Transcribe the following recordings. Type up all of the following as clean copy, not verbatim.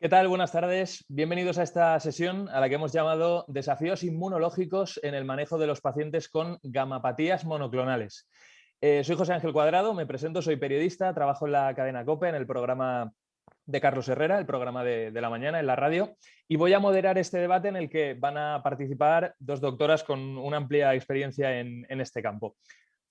¿Qué tal? Buenas tardes. Bienvenidos a esta sesión a la que hemos llamado Desafíos inmunológicos en el manejo de los pacientes con gamapatías monoclonales. Soy José Ángel Cuadrado, me presento, soy periodista, trabajo en la cadena COPE, en el programa de Carlos Herrera, el programa de la mañana en la radio, y voy a moderar este debate en el que van a participar dos doctoras con una amplia experiencia en este campo.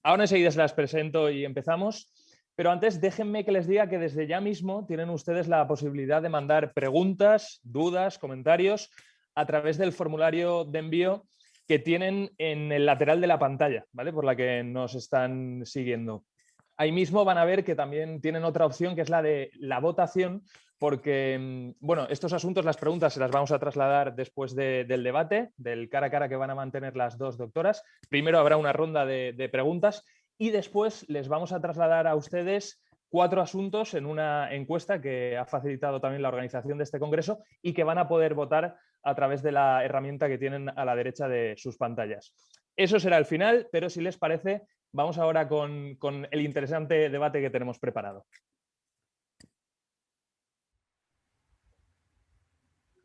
Ahora enseguida se las presento y empezamos. Pero antes déjenme que les diga que desde ya mismo tienen ustedes la posibilidad de mandar preguntas, dudas, comentarios a través del formulario de envío que tienen en el lateral de la pantalla, ¿vale? Por la que nos están siguiendo. Ahí mismo van a ver que también tienen otra opción, que es la de la votación, porque, bueno, estos asuntos, las preguntas se las vamos a trasladar después del debate, del cara a cara que van a mantener las dos doctoras. Primero habrá una ronda de preguntas y después les vamos a trasladar a ustedes 4 asuntos en una encuesta que ha facilitado también la organización de este congreso y que van a poder votar a través de la herramienta que tienen a la derecha de sus pantallas. Eso será el final, pero si les parece, vamos ahora con el interesante debate que tenemos preparado.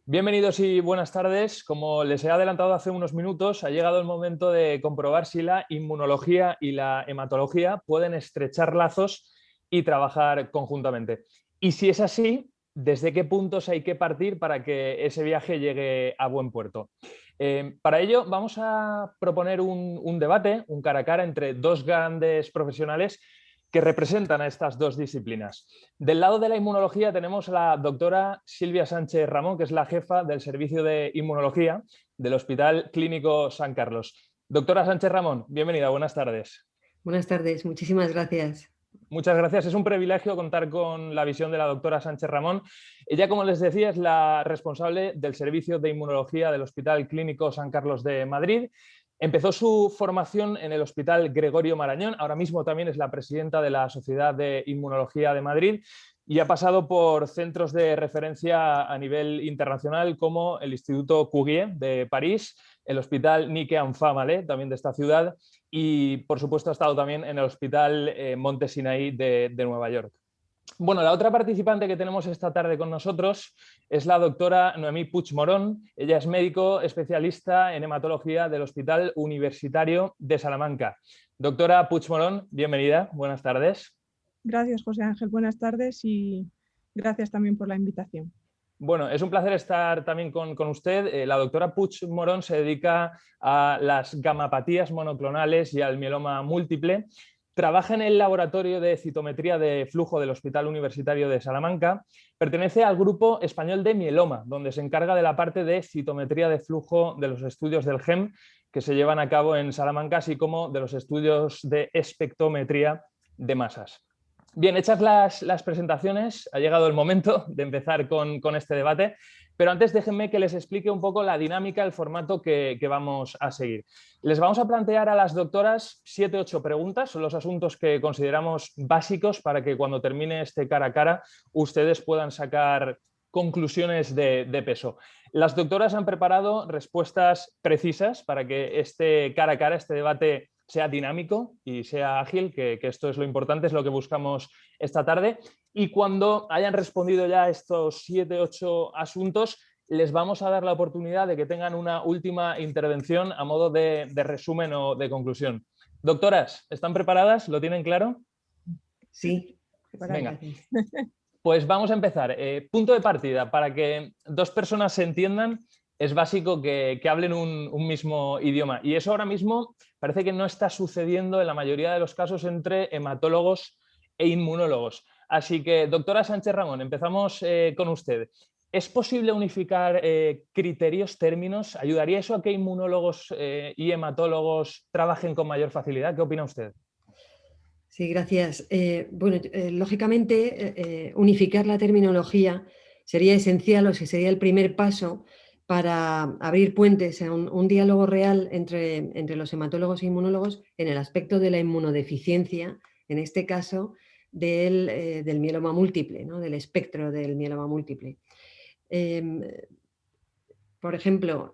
Bienvenidos y buenas tardes. Como les he adelantado hace unos minutos, ha llegado el momento de comprobar si la inmunología y la hematología pueden estrechar lazos y trabajar conjuntamente. Y si es así, ¿desde qué puntos hay que partir para que ese viaje llegue a buen puerto? Para ello vamos a proponer un debate, un cara a cara entre dos grandes profesionales que representan a estas dos disciplinas. Del lado de la inmunología tenemos a la doctora Silvia Sánchez Ramón, que es la jefa del Servicio de Inmunología del Hospital Clínico San Carlos. Doctora Sánchez Ramón, bienvenida, buenas tardes. Buenas tardes, muchísimas gracias. Muchas gracias. Es un privilegio contar con la visión de la doctora Sánchez Ramón. Ella, como les decía, es la responsable del Servicio de Inmunología del Hospital Clínico San Carlos de Madrid. Empezó su formación en el Hospital Gregorio Marañón, ahora mismo también es la presidenta de la Sociedad de Inmunología de Madrid y ha pasado por centros de referencia a nivel internacional como el Instituto Cuvier de París, el Hospital Nike Anfamale, también de esta ciudad, y por supuesto ha estado también en el Hospital Monte Sinaí de Nueva York. Bueno, la otra participante que tenemos esta tarde con nosotros es la doctora Noemí Puig Morón. Ella es médico especialista en hematología del Hospital Universitario de Salamanca. Doctora Puig Morón, bienvenida, buenas tardes. Gracias, José Ángel, buenas tardes y gracias también por la invitación. Bueno, es un placer estar también con usted. La doctora Puig Morón se dedica a las gamapatías monoclonales y al mieloma múltiple. Trabaja en el laboratorio de citometría de flujo del Hospital Universitario de Salamanca. Pertenece al grupo español de mieloma, donde se encarga de la parte de citometría de flujo de los estudios del GEM que se llevan a cabo en Salamanca, así como de los estudios de espectrometría de masas. Bien, hechas las presentaciones, ha llegado el momento de empezar con este debate, pero antes déjenme que les explique un poco la dinámica, el formato que vamos a seguir. Les vamos a plantear a las doctoras 7 o 8 preguntas, son los asuntos que consideramos básicos para que cuando termine este cara a cara ustedes puedan sacar conclusiones de peso. Las doctoras han preparado respuestas precisas para que este cara a cara, este debate sea dinámico y sea ágil, que esto es lo importante, es lo que buscamos esta tarde. Y cuando hayan respondido ya estos 7 o 8 asuntos, les vamos a dar la oportunidad de que tengan una última intervención a modo de resumen o de conclusión. Doctoras, ¿están preparadas? ¿Lo tienen claro? Sí. Venga. Pues vamos a empezar. Punto de partida, para que dos personas se entiendan, es básico que hablen un mismo idioma. Y eso ahora mismo parece que no está sucediendo en la mayoría de los casos entre hematólogos e inmunólogos. Así que, doctora Sánchez Ramón, empezamos con usted. ¿Es posible unificar criterios, términos? ¿Ayudaría eso a que inmunólogos y hematólogos trabajen con mayor facilidad? ¿Qué opina usted? Sí, gracias. Lógicamente, unificar la terminología sería esencial, o sea, sería el primer paso para abrir puentes a un diálogo real entre los hematólogos e inmunólogos en el aspecto de la inmunodeficiencia, en este caso del mieloma múltiple, ¿no? Del espectro del mieloma múltiple. Por ejemplo,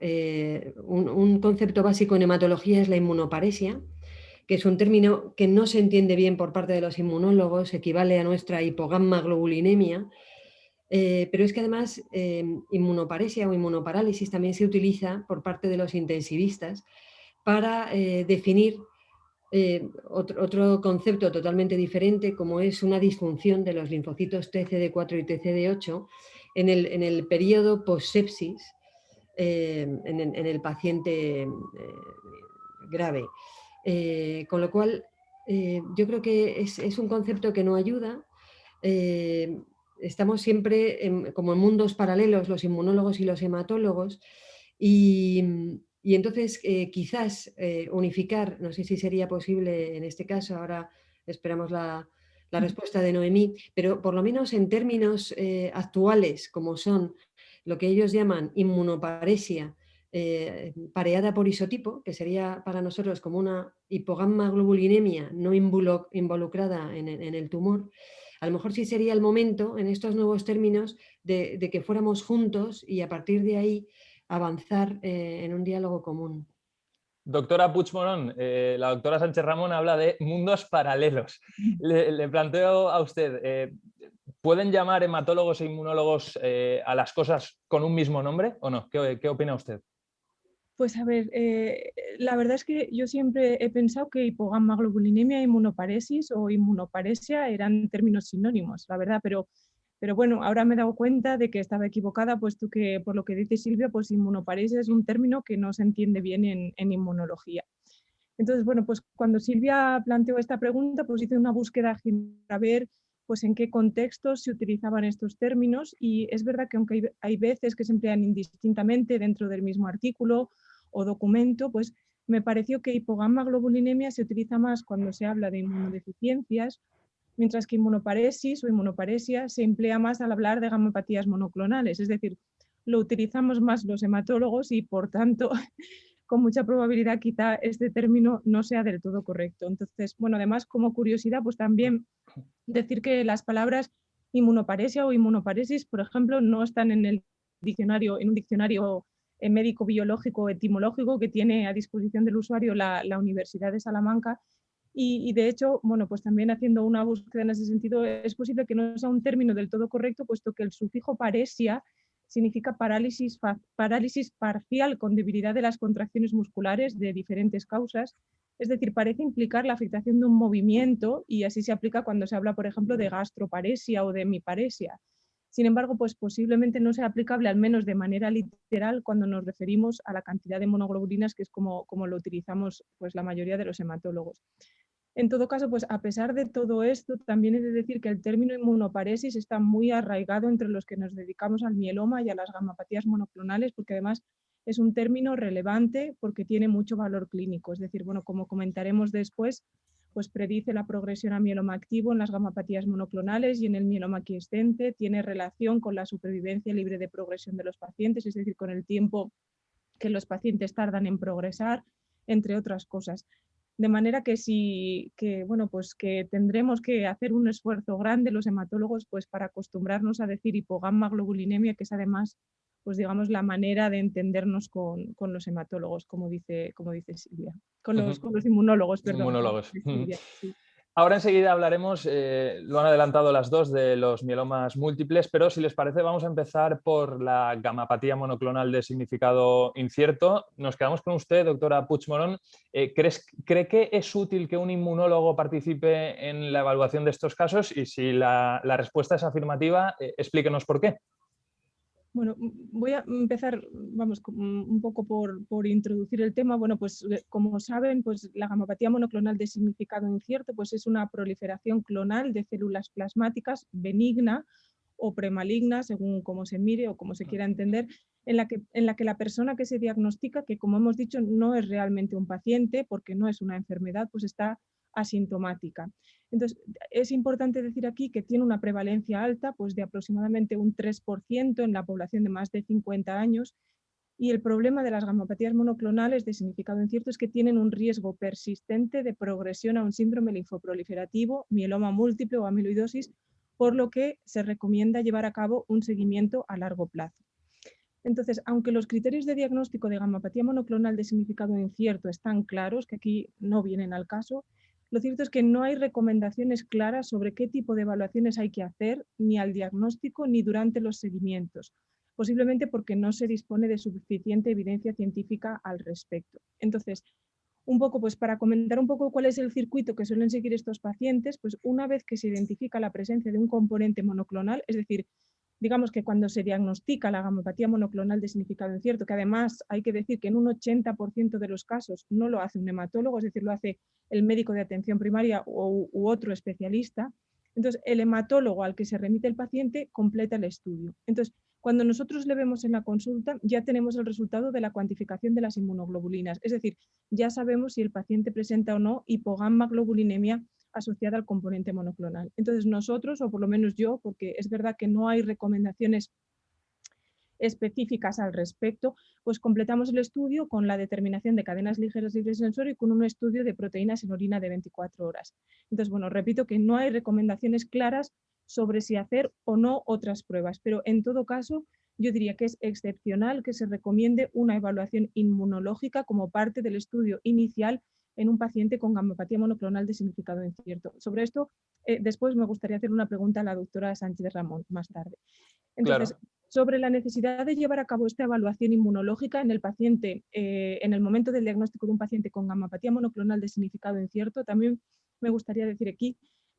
un concepto básico en hematología es la inmunoparesia, que es un término que no se entiende bien por parte de los inmunólogos, equivale a nuestra hipogamma globulinemia, Pero es que además inmunoparesia o inmunoparálisis también se utiliza por parte de los intensivistas para definir otro concepto totalmente diferente, como es una disfunción de los linfocitos TCD4 y TCD8 en el periodo post-sepsis en el paciente grave. Con lo cual, yo creo que es un concepto que no ayuda. Estamos siempre como en mundos paralelos, los inmunólogos y los hematólogos, y entonces quizás unificar, no sé si sería posible en este caso, ahora esperamos la respuesta de Noemí, pero por lo menos en términos actuales, como son lo que ellos llaman inmunoparesia pareada por isotipo, que sería para nosotros como una hipogammaglobulinemia no involucrada en el tumor, a lo mejor sí sería el momento, en estos nuevos términos, de que fuéramos juntos y a partir de ahí avanzar en un diálogo común. Doctora Puigmorón, la doctora Sánchez Ramón habla de mundos paralelos. Le planteo a usted, ¿pueden llamar hematólogos e inmunólogos a las cosas con un mismo nombre o no? ¿Qué opina usted? Pues a ver, la verdad es que yo siempre he pensado que hipogammaglobulinemia e inmunoparesis o inmunoparesia eran términos sinónimos, la verdad, pero bueno, ahora me he dado cuenta de que estaba equivocada, puesto que por lo que dice Silvia, pues inmunoparesia es un término que no se entiende bien en inmunología. Entonces, bueno, pues cuando Silvia planteó esta pregunta, pues hice una búsqueda para ver pues en qué contextos se utilizaban estos términos, y es verdad que aunque hay veces que se emplean indistintamente dentro del mismo artículo o documento, pues me pareció que hipogammaglobulinemia se utiliza más cuando se habla de inmunodeficiencias, mientras que inmunoparesis o inmunoparesia se emplea más al hablar de gamopatías monoclonales, es decir, lo utilizamos más los hematólogos y por tanto con mucha probabilidad quizá este término no sea del todo correcto. Entonces, bueno, además como curiosidad, pues también decir que las palabras inmunoparesia o inmunoparesis, por ejemplo, no están en el diccionario, en un diccionario médico, biológico, etimológico que tiene a disposición del usuario la Universidad de Salamanca. Y de hecho, bueno, pues también haciendo una búsqueda en ese sentido, es posible que no sea un término del todo correcto, puesto que el sufijo paresia significa parálisis parcial con debilidad de las contracciones musculares de diferentes causas. Es decir, parece implicar la afectación de un movimiento, y así se aplica cuando se habla, por ejemplo, de gastroparesia o de hemiparesia. Sin embargo, pues posiblemente no sea aplicable, al menos de manera literal, cuando nos referimos a la cantidad de monoglobulinas, que es como lo utilizamos pues, la mayoría de los hematólogos. En todo caso, pues a pesar de todo esto, también he de decir que el término inmunoparesis está muy arraigado entre los que nos dedicamos al mieloma y a las gamapatías monoclonales, porque además es un término relevante porque tiene mucho valor clínico. Es decir, bueno, como comentaremos después, pues predice la progresión a mieloma activo en las gamapatías monoclonales y en el mieloma quiescente, tiene relación con la supervivencia libre de progresión de los pacientes, es decir, con el tiempo que los pacientes tardan en progresar, entre otras cosas. De manera que bueno, pues que tendremos que hacer un esfuerzo grande los hematólogos pues para acostumbrarnos a decir hipogammaglobulinemia, que es además, pues digamos, la manera de entendernos con los hematólogos, como dice Silvia, con los inmunólogos, perdón. Inmunólogos. Silvia, sí. Ahora enseguida hablaremos, lo han adelantado las dos, de los mielomas múltiples, pero si les parece vamos a empezar por la gamapatía monoclonal de significado incierto. Nos quedamos con usted, doctora Puigmorón. ¿Cree que es útil que un inmunólogo participe en la evaluación de estos casos? Y si la respuesta es afirmativa, explíquenos por qué. Bueno, voy a empezar, vamos, un poco por introducir el tema. Bueno, pues como saben, pues la gamapatía monoclonal de significado incierto pues es una proliferación clonal de células plasmáticas benigna o premaligna, según cómo se mire o cómo se quiera entender, en la que la persona que se diagnostica, que como hemos dicho no es realmente un paciente porque no es una enfermedad, pues está asintomática. Entonces, es importante decir aquí que tiene una prevalencia alta, pues de aproximadamente un 3% en la población de más de 50 años, y el problema de las gamopatías monoclonales de significado incierto es que tienen un riesgo persistente de progresión a un síndrome linfoproliferativo, mieloma múltiple o amiloidosis, por lo que se recomienda llevar a cabo un seguimiento a largo plazo. Entonces, aunque los criterios de diagnóstico de gamapatía monoclonal de significado incierto están claros, que aquí no vienen al caso, lo cierto es que no hay recomendaciones claras sobre qué tipo de evaluaciones hay que hacer ni al diagnóstico ni durante los seguimientos, posiblemente porque no se dispone de suficiente evidencia científica al respecto. Entonces, un poco, pues para comentar un poco cuál es el circuito que suelen seguir estos pacientes, pues una vez que se identifica la presencia de un componente monoclonal, es decir, digamos que cuando se diagnostica la gamopatía monoclonal de significado incierto, que además hay que decir que en un 80% de los casos no lo hace un hematólogo, es decir, lo hace el médico de atención primaria u otro especialista, entonces el hematólogo al que se remite el paciente completa el estudio. Entonces, cuando nosotros le vemos en la consulta, ya tenemos el resultado de la cuantificación de las inmunoglobulinas, es decir, ya sabemos si el paciente presenta o no hipogammaglobulinemia asociada al componente monoclonal. Entonces nosotros, o por lo menos yo, porque es verdad que no hay recomendaciones específicas al respecto, pues completamos el estudio con la determinación de cadenas ligeras libres de sensor y con un estudio de proteínas en orina de 24 horas. Entonces, bueno, repito que no hay recomendaciones claras sobre si hacer o no otras pruebas, pero en todo caso yo diría que es excepcional que se recomiende una evaluación inmunológica como parte del estudio inicial en un paciente con gamopatía monoclonal de significado incierto. Sobre esto, después me gustaría hacer una pregunta a la doctora Sánchez Ramón más tarde. Entonces, Claro. sobre la necesidad de llevar a cabo esta evaluación inmunológica en el paciente, en el momento del diagnóstico de un paciente con gamopatía monoclonal de significado incierto, también me gustaría decir aquí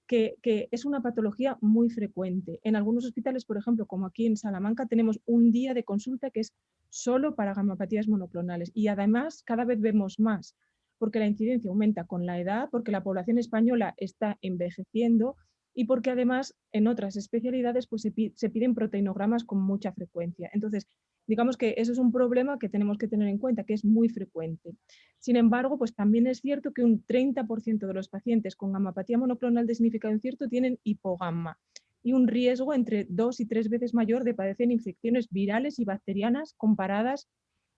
que es una patología muy frecuente. En algunos hospitales, por ejemplo, como aquí en Salamanca, tenemos un día de consulta que es solo para gamopatías monoclonales y además cada vez vemos más, porque la incidencia aumenta con la edad, porque la población española está envejeciendo y porque además en otras especialidades pues, se piden proteinogramas con mucha frecuencia. Entonces, digamos que eso es un problema que tenemos que tener en cuenta, que es muy frecuente. Sin embargo, pues también es cierto que un 30% de los pacientes con gamopatía monoclonal de significado incierto tienen hipogamma y un riesgo entre 2 y 3 veces mayor de padecer infecciones virales y bacterianas comparadas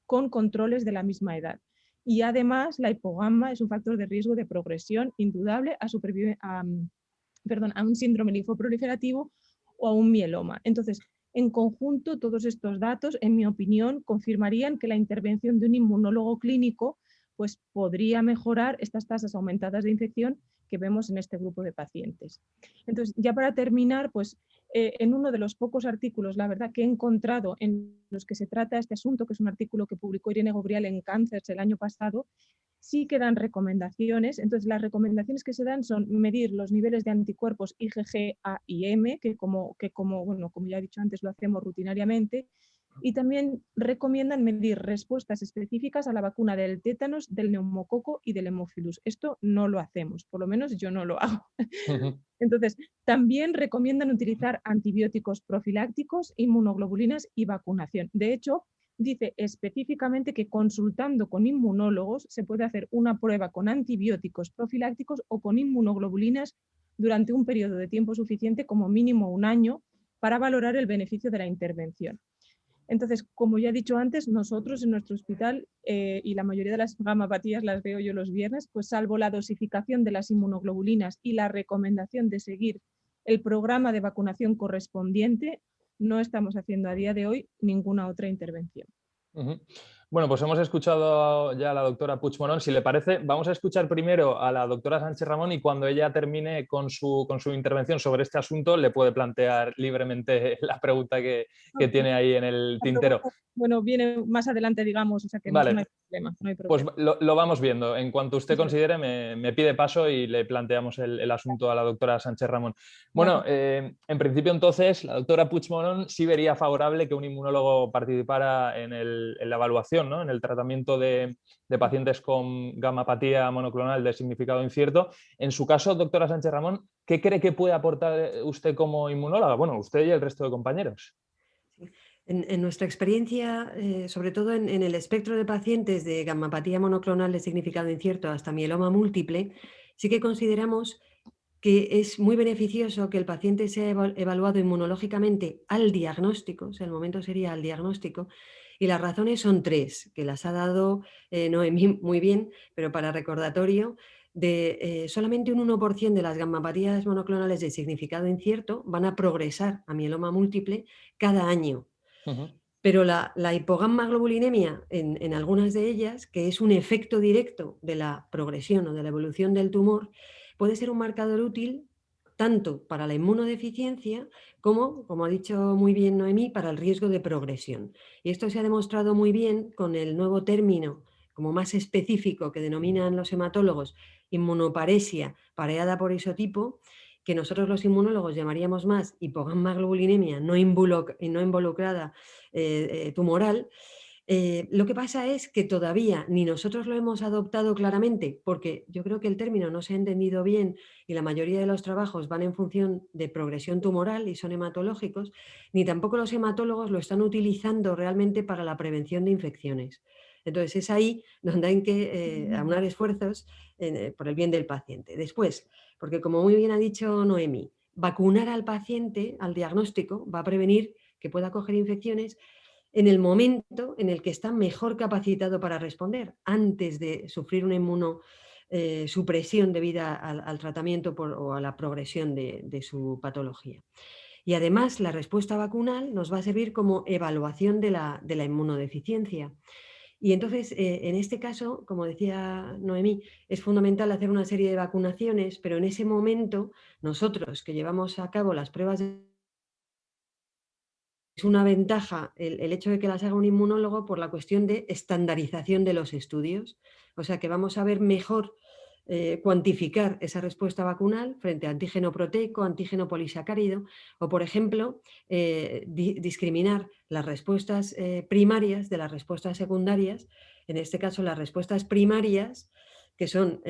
con controles de la misma edad. Y además, la hipogamma es un factor de riesgo de progresión indudable a un síndrome linfoproliferativo o a un mieloma. Entonces, en conjunto, todos estos datos, en mi opinión, confirmarían que la intervención de un inmunólogo clínico pues, podría mejorar estas tasas aumentadas de infección que vemos en este grupo de pacientes. Entonces, ya para terminar, pues en uno de los pocos artículos, la verdad, que he encontrado en los que se trata este asunto, que es un artículo que publicó Irene Gobrial en Cancers el año pasado, sí que dan recomendaciones. Entonces, las recomendaciones que se dan son medir los niveles de anticuerpos IgG, A y M, bueno, como ya he dicho antes, lo hacemos rutinariamente, y también recomiendan medir respuestas específicas a la vacuna del tétanos, del neumococo y del hemófilus. Esto no lo hacemos, por lo menos yo no lo hago. Entonces, también recomiendan utilizar antibióticos profilácticos, inmunoglobulinas y vacunación. De hecho, dice específicamente que consultando con inmunólogos se puede hacer una prueba con antibióticos profilácticos o con inmunoglobulinas durante un periodo de tiempo suficiente, como mínimo un año, para valorar el beneficio de la intervención. Entonces, como ya he dicho antes, nosotros en nuestro hospital, y la mayoría de las gamapatías las veo yo los viernes, pues salvo la dosificación de las inmunoglobulinas y la recomendación de seguir el programa de vacunación correspondiente, no estamos haciendo a día de hoy ninguna otra intervención. Bueno, pues hemos escuchado ya a la doctora Puigmorón. Si le parece, vamos a escuchar primero a la doctora Sánchez Ramón y cuando ella termine con su intervención sobre este asunto le puede plantear libremente la pregunta que tiene ahí en el tintero. Bueno, viene más adelante, digamos, o sea que vale. no hay problema. No hay Pues problema. lo vamos viendo. En cuanto usted considere, me pide paso y le planteamos el asunto a la doctora Sánchez Ramón. Bueno, en principio entonces, la doctora Puigmorón sí vería favorable que un inmunólogo participara en la evaluación, ¿no? En el tratamiento de pacientes con gamapatía monoclonal de significado incierto. En su caso, doctora Sánchez Ramón, ¿qué cree que puede aportar usted como inmunóloga? Bueno, usted y el resto de compañeros. Sí. En nuestra experiencia, sobre todo en el espectro de pacientes de gamapatía monoclonal de significado incierto hasta mieloma múltiple, sí que consideramos que es muy beneficioso que el paciente sea evaluado inmunológicamente al diagnóstico, o sea, el momento sería al diagnóstico, y las razones son 3, que las ha dado Noemí muy bien, pero para recordatorio, solamente un 1% de las gamapatías monoclonales de significado incierto van a progresar a mieloma múltiple cada año. Pero la hipogammaglobulinemia en algunas de ellas, que es un efecto directo de la progresión o de la evolución del tumor, puede ser un marcador útil tanto para la inmunodeficiencia como ha dicho muy bien Noemí, para el riesgo de progresión. Y esto se ha demostrado muy bien con el nuevo término como más específico que denominan los hematólogos, inmunoparesia pareada por isotipo, que nosotros los inmunólogos llamaríamos más hipogammaglobulinemia no involucrada tumoral. Lo que pasa es que todavía ni nosotros lo hemos adoptado claramente, porque yo creo que el término no se ha entendido bien y la mayoría de los trabajos van en función de progresión tumoral y son hematológicos, ni tampoco los hematólogos lo están utilizando realmente para la prevención de infecciones. Entonces es ahí donde hay que aunar esfuerzos por el bien del paciente. Después, porque como muy bien ha dicho Noemí, vacunar al paciente, al diagnóstico, va a prevenir que pueda coger infecciones en el momento en el que está mejor capacitado para responder, antes de sufrir una inmunosupresión debida al tratamiento o a la progresión de su patología. Y además la respuesta vacunal nos va a servir como evaluación de la inmunodeficiencia. Y entonces, en este caso, como decía Noemí, es fundamental hacer una serie de vacunaciones, pero en ese momento nosotros que llevamos a cabo las pruebas es una ventaja el hecho de que las haga un inmunólogo por la cuestión de estandarización de los estudios. O sea que vamos a ver mejor cuantificar esa respuesta vacunal frente a antígeno proteico, antígeno polisacárido, o por ejemplo, discriminar las respuestas primarias de las respuestas secundarias. En este caso, las respuestas primarias, que son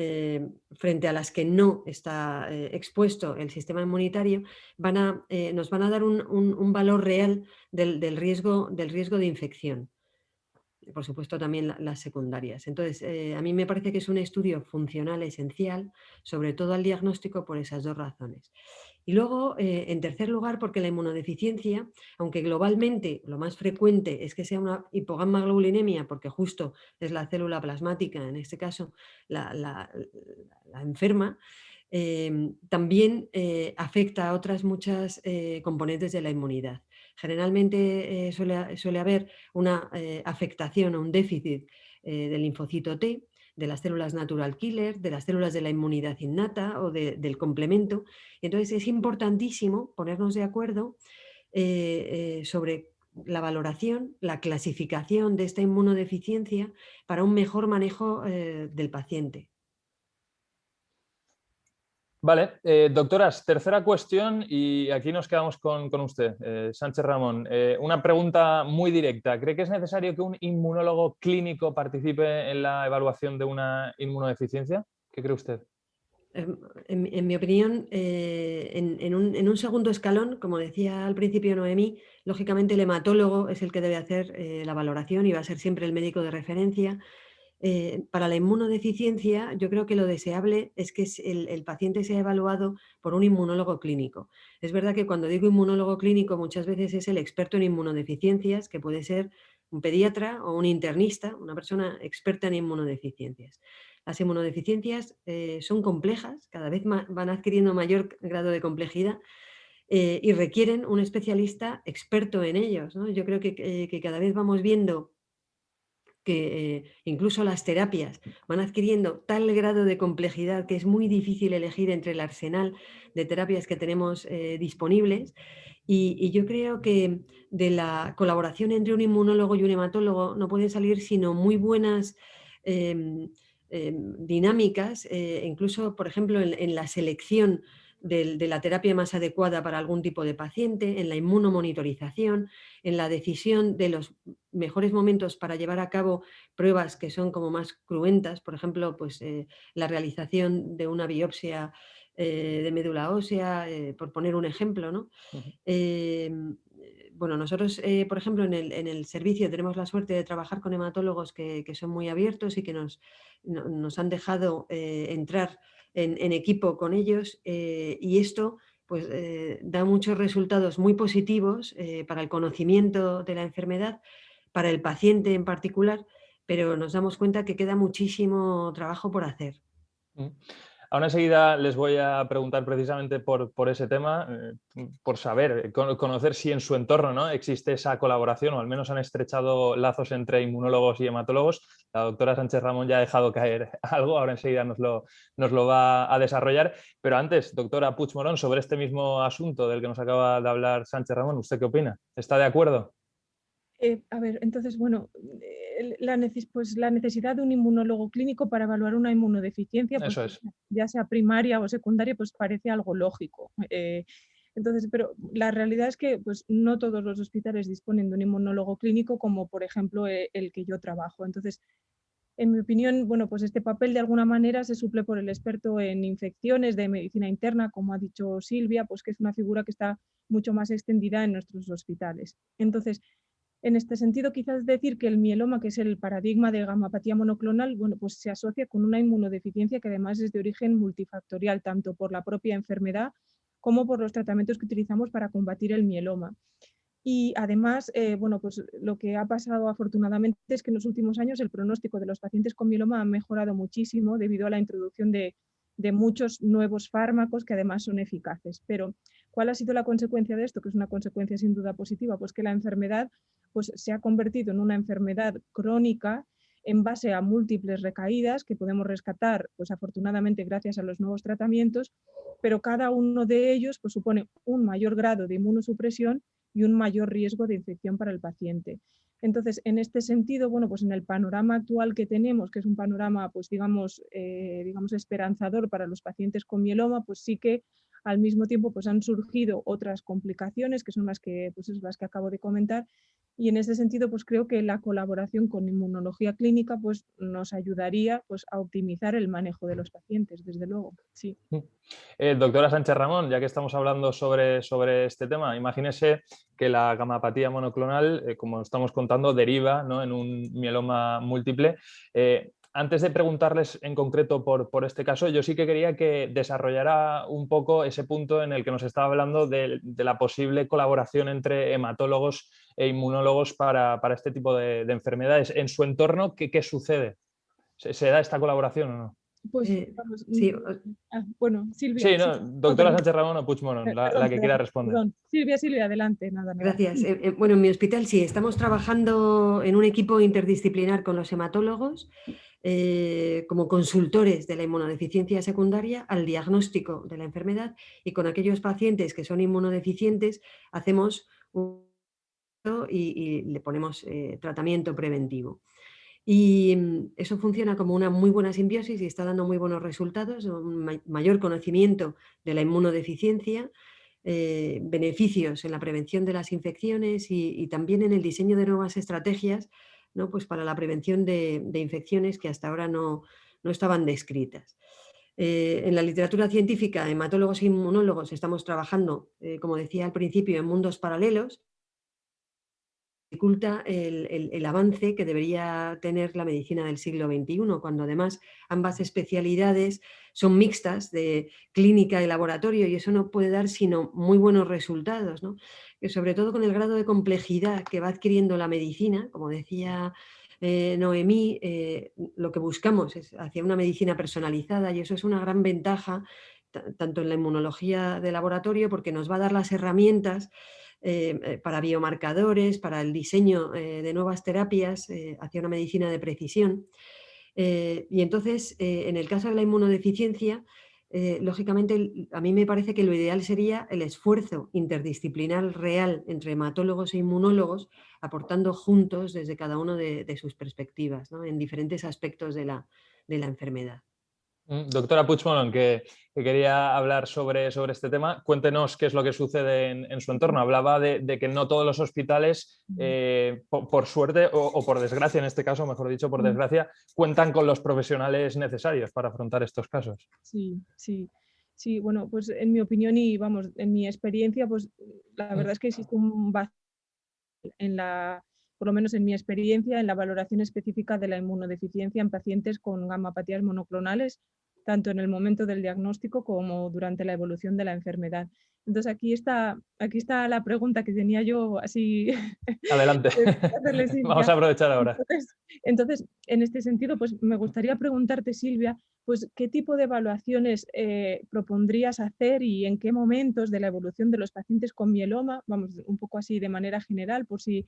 frente a las que no está expuesto el sistema inmunitario, nos van a dar un valor real del riesgo de infección. Por supuesto, también las secundarias. Entonces, a mí me parece que es un estudio funcional esencial, sobre todo al diagnóstico, por esas dos razones. Y luego, en tercer lugar, porque la inmunodeficiencia, aunque globalmente lo más frecuente es que sea una hipogammaglobulinemia, porque justo es la célula plasmática, en este caso la enferma, también afecta a otras muchas componentes de la inmunidad. Generalmente suele haber una afectación o un déficit del linfocito T, de las células natural killer, de las células de la inmunidad innata o del complemento. Entonces es importantísimo ponernos de acuerdo sobre la valoración, la clasificación de esta inmunodeficiencia para un mejor manejo del paciente. Vale, doctoras, tercera cuestión y aquí nos quedamos con usted, Sánchez Ramón. Una pregunta muy directa. ¿Cree que es necesario que un inmunólogo clínico participe en la evaluación de una inmunodeficiencia? ¿Qué cree usted? En mi opinión, en un segundo escalón, como decía al principio Noemí, lógicamente el hematólogo es el que debe hacer la valoración y va a ser siempre el médico de referencia. Para la inmunodeficiencia, yo creo que lo deseable es que el paciente sea evaluado por un inmunólogo clínico. Es verdad que cuando digo inmunólogo clínico muchas veces es el experto en inmunodeficiencias, que puede ser un pediatra o un internista, una persona experta en inmunodeficiencias. Las inmunodeficiencias son complejas, cada vez van adquiriendo mayor grado de complejidad y requieren un especialista experto en ellos, ¿no? Yo creo que cada vez vamos viendo que incluso las terapias van adquiriendo tal grado de complejidad que es muy difícil elegir entre el arsenal de terapias que tenemos disponibles. Y yo creo que de la colaboración entre un inmunólogo y un hematólogo no pueden salir sino muy buenas dinámicas, incluso, por ejemplo, en la selección de la terapia más adecuada para algún tipo de paciente, en la inmunomonitorización, en la decisión de los mejores momentos para llevar a cabo pruebas que son como más cruentas, por ejemplo, pues, la realización de una biopsia de médula ósea, por poner un ejemplo, ¿no? Bueno, nosotros, por ejemplo, en el servicio tenemos la suerte de trabajar con hematólogos que son muy abiertos y que nos han dejado entrar en equipo con ellos y esto pues, da muchos resultados muy positivos para el conocimiento de la enfermedad, para el paciente en particular, pero nos damos cuenta que queda muchísimo trabajo por hacer. Mm. Ahora enseguida les voy a preguntar precisamente por ese tema, por saber, conocer si en su entorno, ¿no?, existe esa colaboración o al menos han estrechado lazos entre inmunólogos y hematólogos. La doctora Sánchez Ramón ya ha dejado caer algo, ahora enseguida nos lo va a desarrollar. Pero antes, doctora Puigmorón, sobre este mismo asunto del que nos acaba de hablar Sánchez Ramón, ¿usted qué opina? ¿Está de acuerdo? A ver, entonces, bueno, pues la necesidad de un inmunólogo clínico para evaluar una inmunodeficiencia, pues Eso es. ya sea primaria o secundaria, pues parece algo lógico. Entonces, pero la realidad es que pues, no todos los hospitales disponen de un inmunólogo clínico, como por ejemplo el que yo trabajo. Entonces, en mi opinión, bueno, pues este papel de alguna manera se suple por el experto en infecciones de medicina interna, como ha dicho Silvia, pues que es una figura que está mucho más extendida en nuestros hospitales. Entonces, en este sentido, quizás decir que el mieloma, que es el paradigma de gamapatía monoclonal, bueno, pues se asocia con una inmunodeficiencia que además es de origen multifactorial, tanto por la propia enfermedad como por los tratamientos que utilizamos para combatir el mieloma. Y además, bueno, pues lo que ha pasado afortunadamente es que en los últimos años el pronóstico de los pacientes con mieloma ha mejorado muchísimo debido a la introducción de muchos nuevos fármacos que además son eficaces. Pero, ¿cuál ha sido la consecuencia de esto? Que es una consecuencia sin duda positiva, pues que la enfermedad pues, se ha convertido en una enfermedad crónica en base a múltiples recaídas que podemos rescatar, pues afortunadamente gracias a los nuevos tratamientos, pero cada uno de ellos pues, supone un mayor grado de inmunosupresión y un mayor riesgo de infección para el paciente. Entonces, en este sentido, bueno, pues en el panorama actual que tenemos, que es un panorama, pues digamos esperanzador para los pacientes con mieloma, pues sí que al mismo tiempo pues han surgido otras complicaciones, que son las que, pues, las que acabo de comentar, y en ese sentido pues creo que la colaboración con inmunología clínica pues nos ayudaría pues a optimizar el manejo de los pacientes, desde luego, sí. Doctora Sánchez Ramón, ya que estamos hablando sobre este tema, imagínese que la gamapatía monoclonal, como estamos contando, deriva, ¿no?, en un mieloma múltiple. Antes de preguntarles en concreto por este caso, yo sí que quería que desarrollara un poco ese punto en el que nos estaba hablando de la posible colaboración entre hematólogos e inmunólogos para este tipo de enfermedades. En su entorno, ¿qué sucede? ¿Se da esta colaboración o no? Pues vamos, Sí, bueno, Silvia, Sí, sí. no, No, doctora perdón, Sánchez Ramón o Puigmorón, la que quiera responder. perdón. Silvia, adelante, nada. gracias. Bueno, en mi hospital sí, estamos trabajando en un equipo interdisciplinar con los hematólogos como consultores de la inmunodeficiencia secundaria al diagnóstico de la enfermedad, y con aquellos pacientes que son inmunodeficientes hacemos y le ponemos tratamiento preventivo. Y eso funciona como una muy buena simbiosis y está dando muy buenos resultados, un mayor conocimiento de la inmunodeficiencia, beneficios en la prevención de las infecciones y también en el diseño de nuevas estrategias, ¿no?, pues para la prevención de infecciones que hasta ahora no estaban descritas. En la literatura científica, hematólogos e inmunólogos estamos trabajando, como decía al principio, en mundos paralelos. Dificulta el avance que debería tener la medicina del siglo XXI, cuando además ambas especialidades son mixtas de clínica y laboratorio, y eso no puede dar sino muy buenos resultados, ¿no? Que sobre todo con el grado de complejidad que va adquiriendo la medicina, como decía Noemí, lo que buscamos es hacia una medicina personalizada, y eso es una gran ventaja tanto en la inmunología de laboratorio, porque nos va a dar las herramientas para biomarcadores, para el diseño de nuevas terapias hacia una medicina de precisión. Y entonces, en el caso de la inmunodeficiencia, lógicamente, a mí me parece que lo ideal sería el esfuerzo interdisciplinar real entre hematólogos e inmunólogos, aportando juntos desde cada uno de sus perspectivas, ¿no?, en diferentes aspectos de la enfermedad. Doctora Puigmorón, que quería hablar sobre este tema, cuéntenos qué es lo que sucede en su entorno. Hablaba de que no todos los hospitales, por suerte o por desgracia, en este caso, mejor dicho, por desgracia, cuentan con los profesionales necesarios para afrontar estos casos. Sí, bueno, pues en mi opinión y vamos, en mi experiencia, pues la verdad es que existe un vacío por lo menos en mi experiencia, en la valoración específica de la inmunodeficiencia en pacientes con gamapatías monoclonales, tanto en el momento del diagnóstico como durante la evolución de la enfermedad. Entonces aquí está la pregunta que tenía yo así Adelante. para hacerle, Vamos Silvia. a aprovechar ahora. Entonces, en este sentido, pues me gustaría preguntarte, Silvia, pues qué tipo de evaluaciones propondrías hacer y en qué momentos de la evolución de los pacientes con mieloma, vamos, un poco así de manera general, por si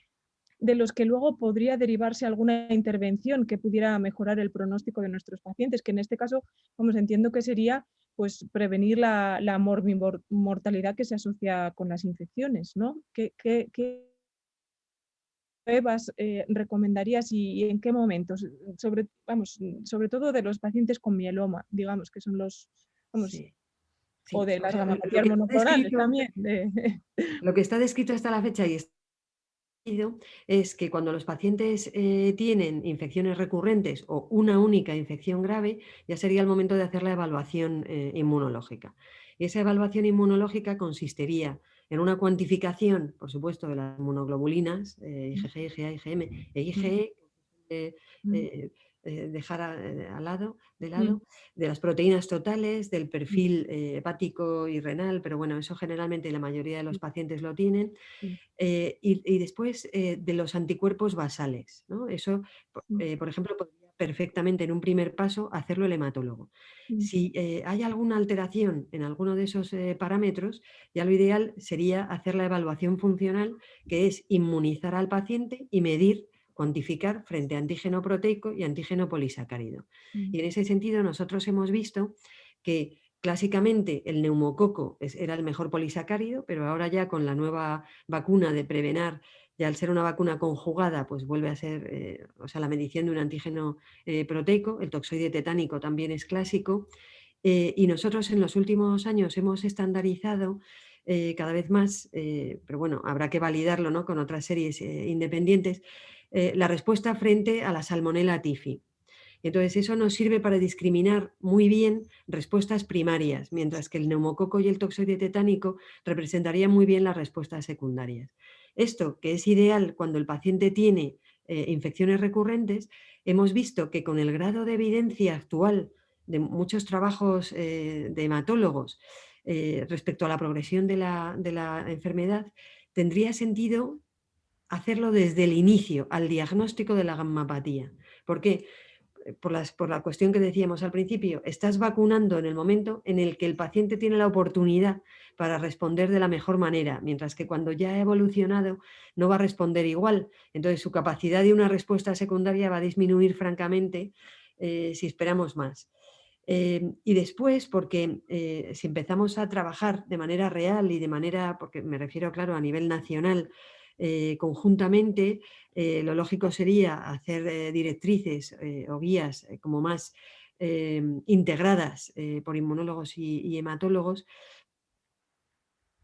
de los que luego podría derivarse alguna intervención que pudiera mejorar el pronóstico de nuestros pacientes, que en este caso, vamos, entiendo que sería pues prevenir la mortalidad que se asocia con las infecciones, ¿no? ¿Qué pruebas recomendarías y en qué momentos? Sobre todo de los pacientes con mieloma, digamos, que son los, vamos, Sí, o sí. de O las sea, gamapatías monoclonales también. lo que está descrito hasta la fecha y es que cuando los pacientes tienen infecciones recurrentes o una única infección grave, ya sería el momento de hacer la evaluación inmunológica. Y esa evaluación inmunológica consistiría en una cuantificación, por supuesto, de las inmunoglobulinas, IgG, IgA, IgM e IgE, dejar de lado, de las proteínas totales, del perfil hepático y renal, pero bueno, eso generalmente la mayoría de los pacientes lo tienen. Y después de los anticuerpos basales, ¿no? Eso, por ejemplo, podría perfectamente en un primer paso hacerlo el hematólogo. Si hay alguna alteración en alguno de esos parámetros, ya lo ideal sería hacer la evaluación funcional, que es inmunizar al paciente y medir, cuantificar frente a antígeno proteico y antígeno polisacárido. Y en ese sentido nosotros hemos visto que clásicamente el neumococo era el mejor polisacárido, pero ahora ya con la nueva vacuna de Prevenar, y al ser una vacuna conjugada, pues vuelve a ser, o sea, la medición de un antígeno proteico, el toxoide tetánico también es clásico, y nosotros en los últimos años hemos estandarizado cada vez más, pero bueno, habrá que validarlo, ¿no?, con otras series independientes, la respuesta frente a la Salmonella typhi. Entonces, eso nos sirve para discriminar muy bien respuestas primarias, mientras que el neumococo y el toxoide tetánico representarían muy bien las respuestas secundarias. Esto, que es ideal cuando el paciente tiene infecciones recurrentes, hemos visto que con el grado de evidencia actual de muchos trabajos de hematólogos respecto a la progresión de la enfermedad, tendría sentido hacerlo desde el inicio, al diagnóstico de la gammapatía. ¿Por qué? Por la cuestión que decíamos al principio, estás vacunando en el momento en el que el paciente tiene la oportunidad para responder de la mejor manera, mientras que cuando ya ha evolucionado no va a responder igual. Entonces su capacidad de una respuesta secundaria va a disminuir francamente si esperamos más. Y después, porque si empezamos a trabajar de manera real y de manera, porque me refiero, claro, a nivel nacional, conjuntamente, lo lógico sería hacer directrices o guías como más integradas por inmunólogos y hematólogos,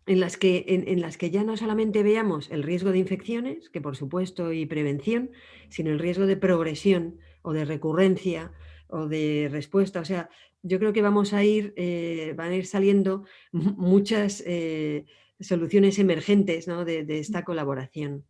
en las que ya no solamente veamos el riesgo de infecciones, que por supuesto, y prevención, sino el riesgo de progresión o de recurrencia o de respuesta. O sea, yo creo que van a ir saliendo muchas soluciones emergentes, ¿no?, de esta colaboración.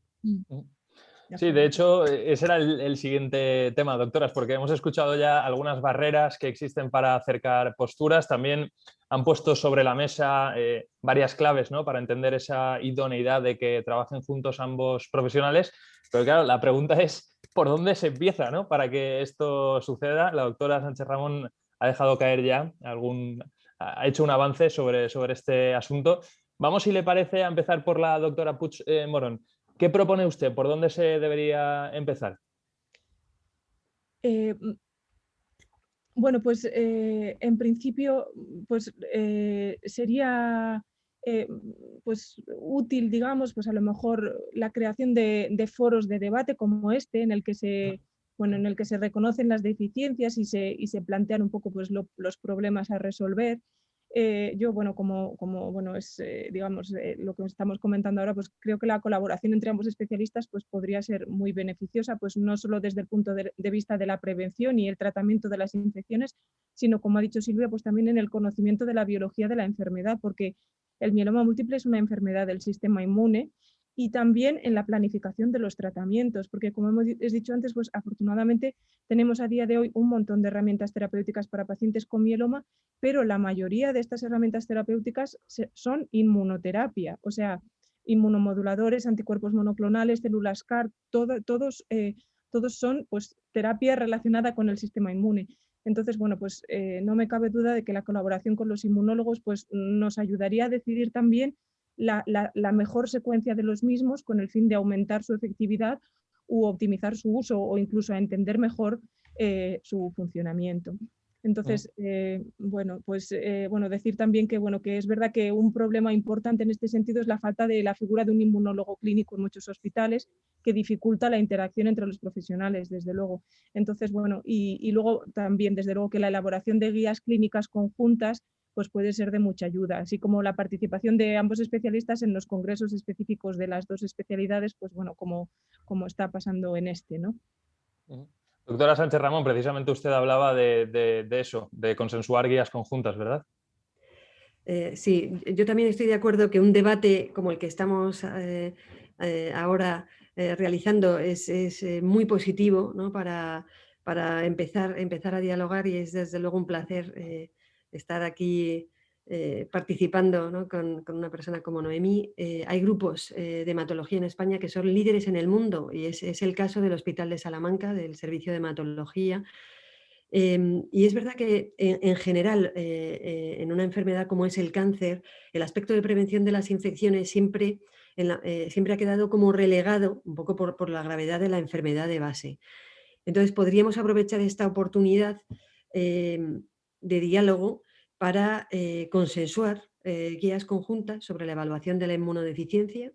Sí, de hecho, ese era el siguiente tema, doctoras, porque hemos escuchado ya algunas barreras que existen para acercar posturas. También han puesto sobre la mesa varias claves, ¿no?, para entender esa idoneidad de que trabajen juntos ambos profesionales. Pero claro, la pregunta es, ¿por dónde se empieza, ¿no?, para que esto suceda? La doctora Sánchez Ramón ha dejado caer ya ha hecho un avance sobre este asunto. Vamos, si le parece, a empezar por la doctora Puig Morón. ¿Qué propone usted? ¿Por dónde se debería empezar? Bueno, pues en principio pues, sería pues, útil, digamos, pues a lo mejor la creación de foros de debate como este, en el que se reconocen las deficiencias y se plantean un poco pues, los problemas a resolver. Yo, bueno, como bueno, es, digamos, lo que estamos comentando ahora, pues creo que la colaboración entre ambos especialistas pues, podría ser muy beneficiosa, pues no solo desde el punto de vista de la prevención y el tratamiento de las infecciones, sino, como ha dicho Silvia, pues también en el conocimiento de la biología de la enfermedad, porque el mieloma múltiple es una enfermedad del sistema inmune y también en la planificación de los tratamientos, porque como hemos dicho antes, pues afortunadamente tenemos a día de hoy un montón de herramientas terapéuticas para pacientes con mieloma, pero la mayoría de estas herramientas terapéuticas son inmunoterapia, o sea, inmunomoduladores, anticuerpos monoclonales, células CAR, todos son pues, terapia relacionada con el sistema inmune. Entonces, bueno, pues no me cabe duda de que la colaboración con los inmunólogos pues, nos ayudaría a decidir también la mejor secuencia de los mismos con el fin de aumentar su efectividad u optimizar su uso o incluso a entender mejor su funcionamiento. Entonces, bueno, pues bueno, decir también que, bueno, que es verdad que un problema importante en este sentido es la falta de la figura de un inmunólogo clínico en muchos hospitales que dificulta la interacción entre los profesionales, desde luego. Entonces, bueno, y luego también, desde luego, que la elaboración de guías clínicas conjuntas pues puede ser de mucha ayuda, así como la participación de ambos especialistas en los congresos específicos de las dos especialidades, pues bueno, como está pasando en este, ¿no? Doctora Sánchez Ramón, precisamente usted hablaba de eso, de consensuar guías conjuntas, ¿verdad? Sí, yo también estoy de acuerdo que un debate como el que estamos ahora realizando es muy positivo, ¿no? para empezar a dialogar, y es desde luego un placer estar aquí participando, ¿no? con una persona como Noemí. Hay grupos de hematología en España que son líderes en el mundo, y es el caso del Hospital de Salamanca, del Servicio de Hematología. Y es verdad que en general, en una enfermedad como es el cáncer, el aspecto de prevención de las infecciones siempre ha quedado como relegado, un poco por la gravedad de la enfermedad de base. Entonces, podríamos aprovechar esta oportunidad de diálogo para consensuar guías conjuntas sobre la evaluación de la inmunodeficiencia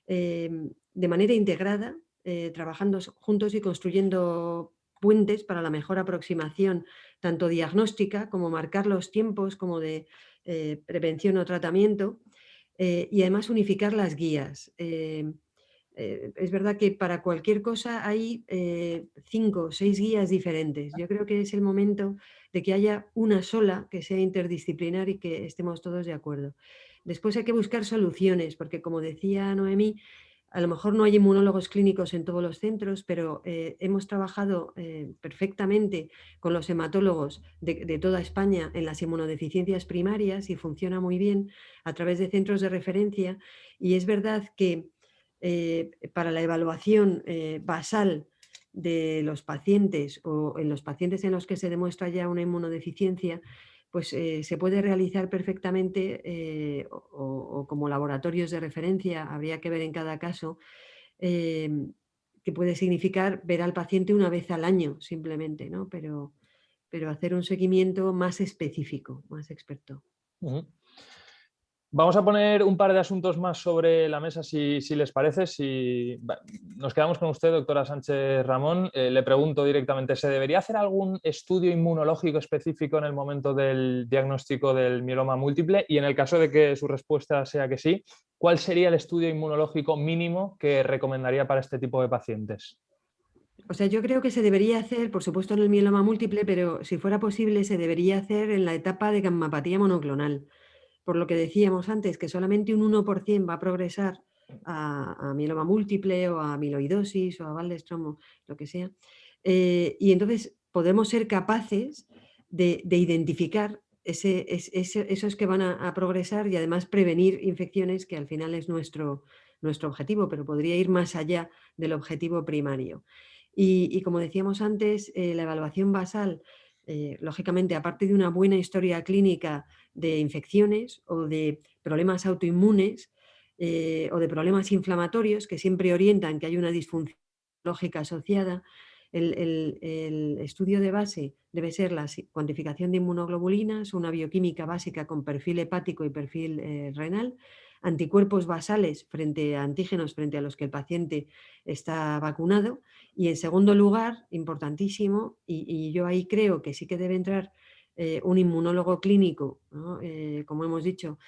de manera integrada, trabajando juntos y construyendo puentes para la mejor aproximación, tanto diagnóstica como marcar los tiempos como de prevención o tratamiento, y además unificar las guías. Es verdad que para cualquier cosa hay 5 o 6 guías diferentes. Yo creo que es el momento de que haya una sola que sea interdisciplinar y que estemos todos de acuerdo. Después hay que buscar soluciones, porque como decía Noemí, a lo mejor no hay inmunólogos clínicos en todos los centros, pero hemos trabajado perfectamente con los hematólogos de toda España en las inmunodeficiencias primarias, y funciona muy bien a través de centros de referencia. Y es verdad que para la evaluación basal de los pacientes, o en los pacientes en los que se demuestra ya una inmunodeficiencia, pues se puede realizar perfectamente o como laboratorios de referencia, habría que ver en cada caso, que puede significar ver al paciente una vez al año simplemente, ¿no? Pero hacer un seguimiento más específico, más experto. Vamos a poner un par de asuntos más sobre la mesa, si les parece. Si nos quedamos con usted, doctora Sánchez Ramón, le pregunto directamente, ¿se debería hacer algún estudio inmunológico específico en el momento del diagnóstico del mieloma múltiple? Y en el caso de que su respuesta sea que sí, ¿cuál sería el estudio inmunológico mínimo que recomendaría para este tipo de pacientes? O sea, yo creo que se debería hacer, por supuesto, en el mieloma múltiple, pero si fuera posible, se debería hacer en la etapa de gammapatía monoclonal. Por lo que decíamos antes, que solamente un 1% va a progresar a mieloma múltiple o a amiloidosis o a Waldenström o lo que sea. Y entonces podemos ser capaces de identificar esos que van a progresar, y además prevenir infecciones, que al final es nuestro objetivo, pero podría ir más allá del objetivo primario. Y como decíamos antes, la evaluación basal, lógicamente, aparte de una buena historia clínica de infecciones o de problemas autoinmunes o de problemas inflamatorios que siempre orientan que hay una disfunción lógica asociada, el estudio de base debe ser la cuantificación de inmunoglobulinas, una bioquímica básica con perfil hepático y perfil renal, anticuerpos basales frente a antígenos frente a los que el paciente está vacunado, y en segundo lugar, importantísimo, y yo ahí creo que sí que debe entrar un inmunólogo clínico, ¿no? Como hemos dicho,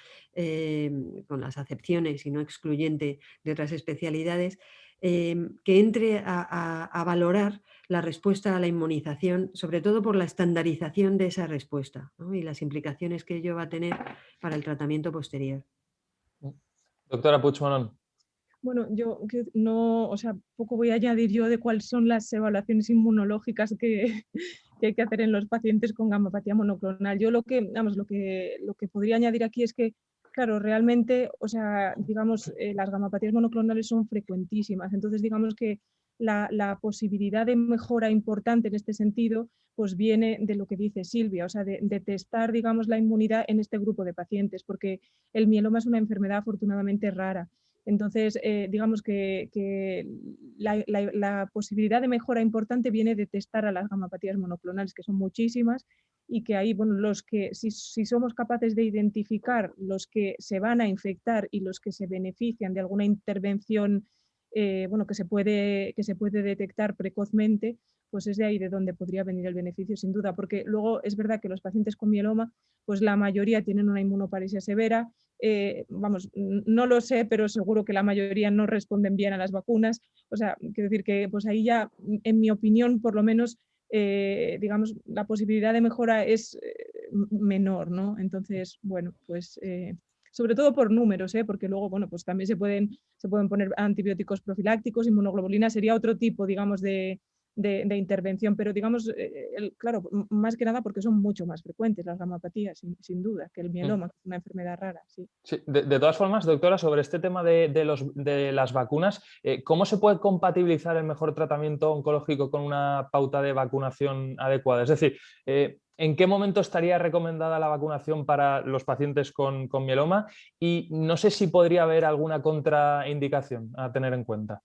con las acepciones y no excluyente de otras especialidades, que entre a valorar la respuesta a la inmunización, sobre todo por la estandarización de esa respuesta, ¿no? Y las implicaciones que ello va a tener para el tratamiento posterior. Doctora Puigdemont. Bueno, yo no, o sea, poco voy a añadir yo de cuáles son las evaluaciones inmunológicas que, que hay que hacer en los pacientes con gamapatía monoclonal. Yo lo que podría añadir aquí es que, claro, realmente, o sea, digamos, las gamapatías monoclonales son frecuentísimas. Entonces, digamos que la posibilidad de mejora importante en este sentido, pues viene de lo que dice Silvia, o sea, de testar, digamos, la inmunidad en este grupo de pacientes, porque el mieloma es una enfermedad afortunadamente rara. Entonces, digamos que la posibilidad de mejora importante viene de testar a las gamapatías monoclonales, que son muchísimas, y que ahí, bueno, si somos capaces de identificar los que se van a infectar y los que se benefician de alguna intervención, bueno, que se puede detectar precozmente, pues es de ahí de donde podría venir el beneficio, sin duda, porque luego es verdad que los pacientes con mieloma, pues la mayoría tienen una inmunoparesia severa. Vamos, no lo sé, pero seguro que la mayoría no responden bien a las vacunas. O sea, quiero decir que pues ahí ya, en mi opinión, por lo menos, digamos, la posibilidad de mejora es menor, ¿no? Entonces, bueno, pues sobre todo por números, porque luego, bueno, pues también se pueden poner antibióticos profilácticos, inmunoglobulina, sería otro tipo, digamos, de intervención, pero digamos, claro, más que nada porque son mucho más frecuentes las gamapatías, sin duda, que el mieloma, que es una enfermedad rara. Sí. Sí, de todas formas, doctora, sobre este tema de las vacunas, ¿cómo se puede compatibilizar el mejor tratamiento oncológico con una pauta de vacunación adecuada? Es decir, ¿en qué momento estaría recomendada la vacunación para los pacientes con mieloma? Y no sé si podría haber alguna contraindicación a tener en cuenta.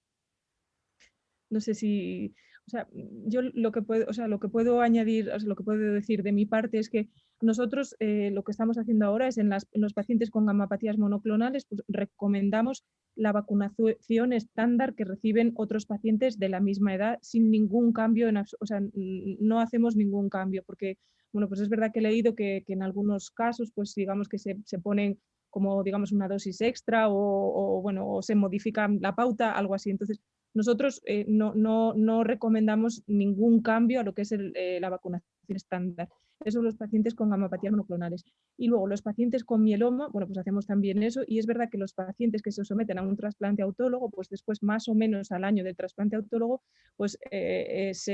No sé si, o sea, yo lo que puedo, o sea, lo que puedo añadir, o sea, lo que puedo decir de mi parte es que nosotros lo que estamos haciendo ahora es en los pacientes con gamapatías monoclonales, pues recomendamos la vacunación estándar que reciben otros pacientes de la misma edad sin ningún cambio, o sea, no hacemos ningún cambio porque, bueno, pues es verdad que he leído que en algunos casos, pues digamos que se ponen como, digamos, una dosis extra bueno, o se modifica la pauta, algo así. Entonces, nosotros no recomendamos ningún cambio a lo que es la vacunación estándar. Eso son los pacientes con gamapatías monoclonales. Y luego los pacientes con mieloma, bueno, pues hacemos también eso. Y es verdad que los pacientes que se someten a un trasplante autólogo, pues después más o menos al año del trasplante autólogo, pues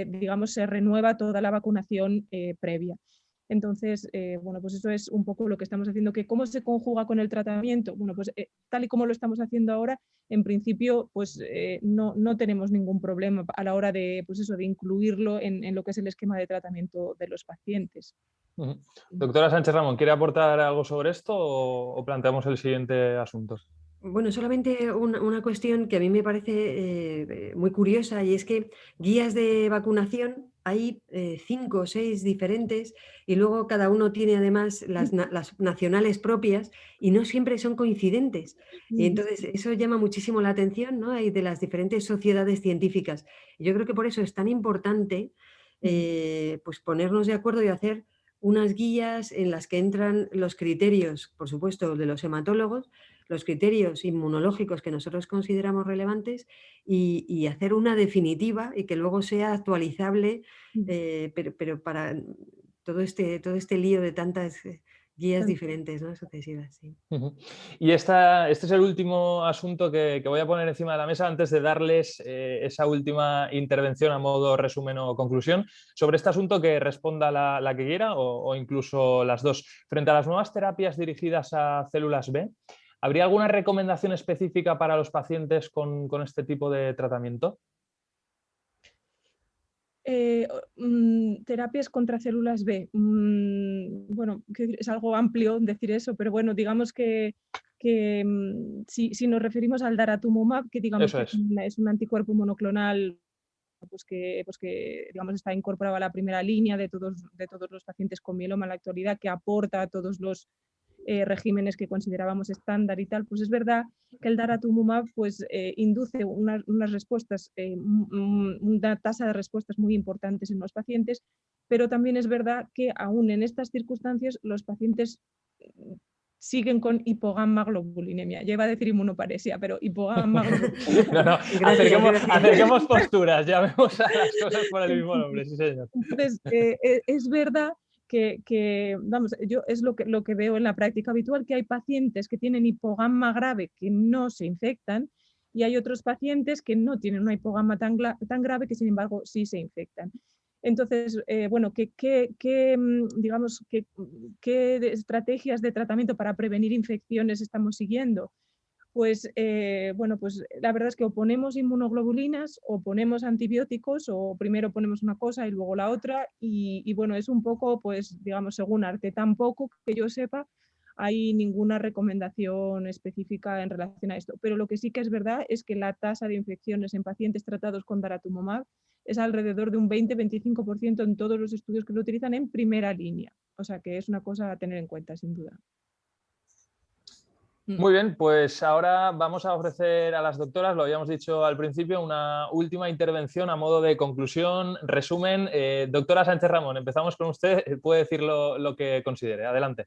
digamos, se renueva toda la vacunación previa. Entonces, bueno, pues eso es un poco lo que estamos haciendo. ¿Que ¿Cómo se conjuga con el tratamiento? Bueno, pues tal y como lo estamos haciendo ahora, en principio, pues no tenemos ningún problema a la hora de, pues eso, de incluirlo en lo que es el esquema de tratamiento de los pacientes. Doctora Sánchez Ramón, ¿quiere aportar algo sobre esto o planteamos el siguiente asunto? Bueno, solamente una cuestión que a mí me parece muy curiosa, y es que guías de vacunación hay 5 o 6 diferentes, y luego cada uno tiene además las nacionales propias y no siempre son coincidentes. Y entonces eso llama muchísimo la atención, ¿no? Y de las diferentes sociedades científicas. Yo creo que por eso es tan importante pues ponernos de acuerdo y hacer unas guías en las que entran los criterios, por supuesto, de los hematólogos, los criterios inmunológicos que nosotros consideramos relevantes, y hacer una definitiva y que luego sea actualizable, pero para todo este lío de tantas guías diferentes, ¿no? Sucesivas. Sí. Y este es el último asunto que voy a poner encima de la mesa antes de darles esa última intervención a modo resumen o conclusión. Sobre este asunto, que responda la que quiera o incluso las dos. Frente a las nuevas terapias dirigidas a células B, ¿habría alguna recomendación específica para los pacientes con este tipo de tratamiento? Terapias contra células B. Bueno, es algo amplio decir eso, pero bueno, digamos que si nos referimos al daratumumab, que digamos Eso que es. es un anticuerpo monoclonal, pues que digamos está incorporado a la primera línea de todos los pacientes con mieloma en la actualidad, que aporta a todos los regímenes que considerábamos estándar y tal, pues es verdad que el daratumumab pues, induce unas respuestas, una tasa de respuestas muy importantes en los pacientes, pero también es verdad que aún en estas circunstancias los pacientes siguen con hipogammaglobulinemia. Ya iba a decir inmunoparesia, pero hipogammaglobulinemia. No, acerquemos posturas, llamemos a las cosas por el mismo nombre, sí señor. Entonces, es verdad que, vamos, yo es lo que veo en la práctica habitual, que hay pacientes que tienen hipogamma grave que no se infectan Y hay otros pacientes que no tienen una hipogama tan grave que sin embargo sí se infectan. Entonces, bueno, digamos, ¿qué estrategias de tratamiento para prevenir infecciones estamos siguiendo? Pues, bueno, pues la verdad es que o ponemos inmunoglobulinas o ponemos antibióticos, o primero ponemos una cosa y luego la otra, y bueno, es un poco, pues, digamos, según arte. Tampoco, que yo sepa, hay ninguna recomendación específica en relación a esto. Pero lo que sí que es verdad es que la tasa de infecciones en pacientes tratados con daratumumab es alrededor de un 20-25% en todos los estudios que lo utilizan en primera línea. O sea que es una cosa a tener en cuenta, sin duda. Muy bien, pues ahora vamos a ofrecer a las doctoras, lo habíamos dicho al principio, una última intervención a modo de conclusión, resumen. Doctora Sánchez Ramón, empezamos con usted, puede decir lo que considere. Adelante.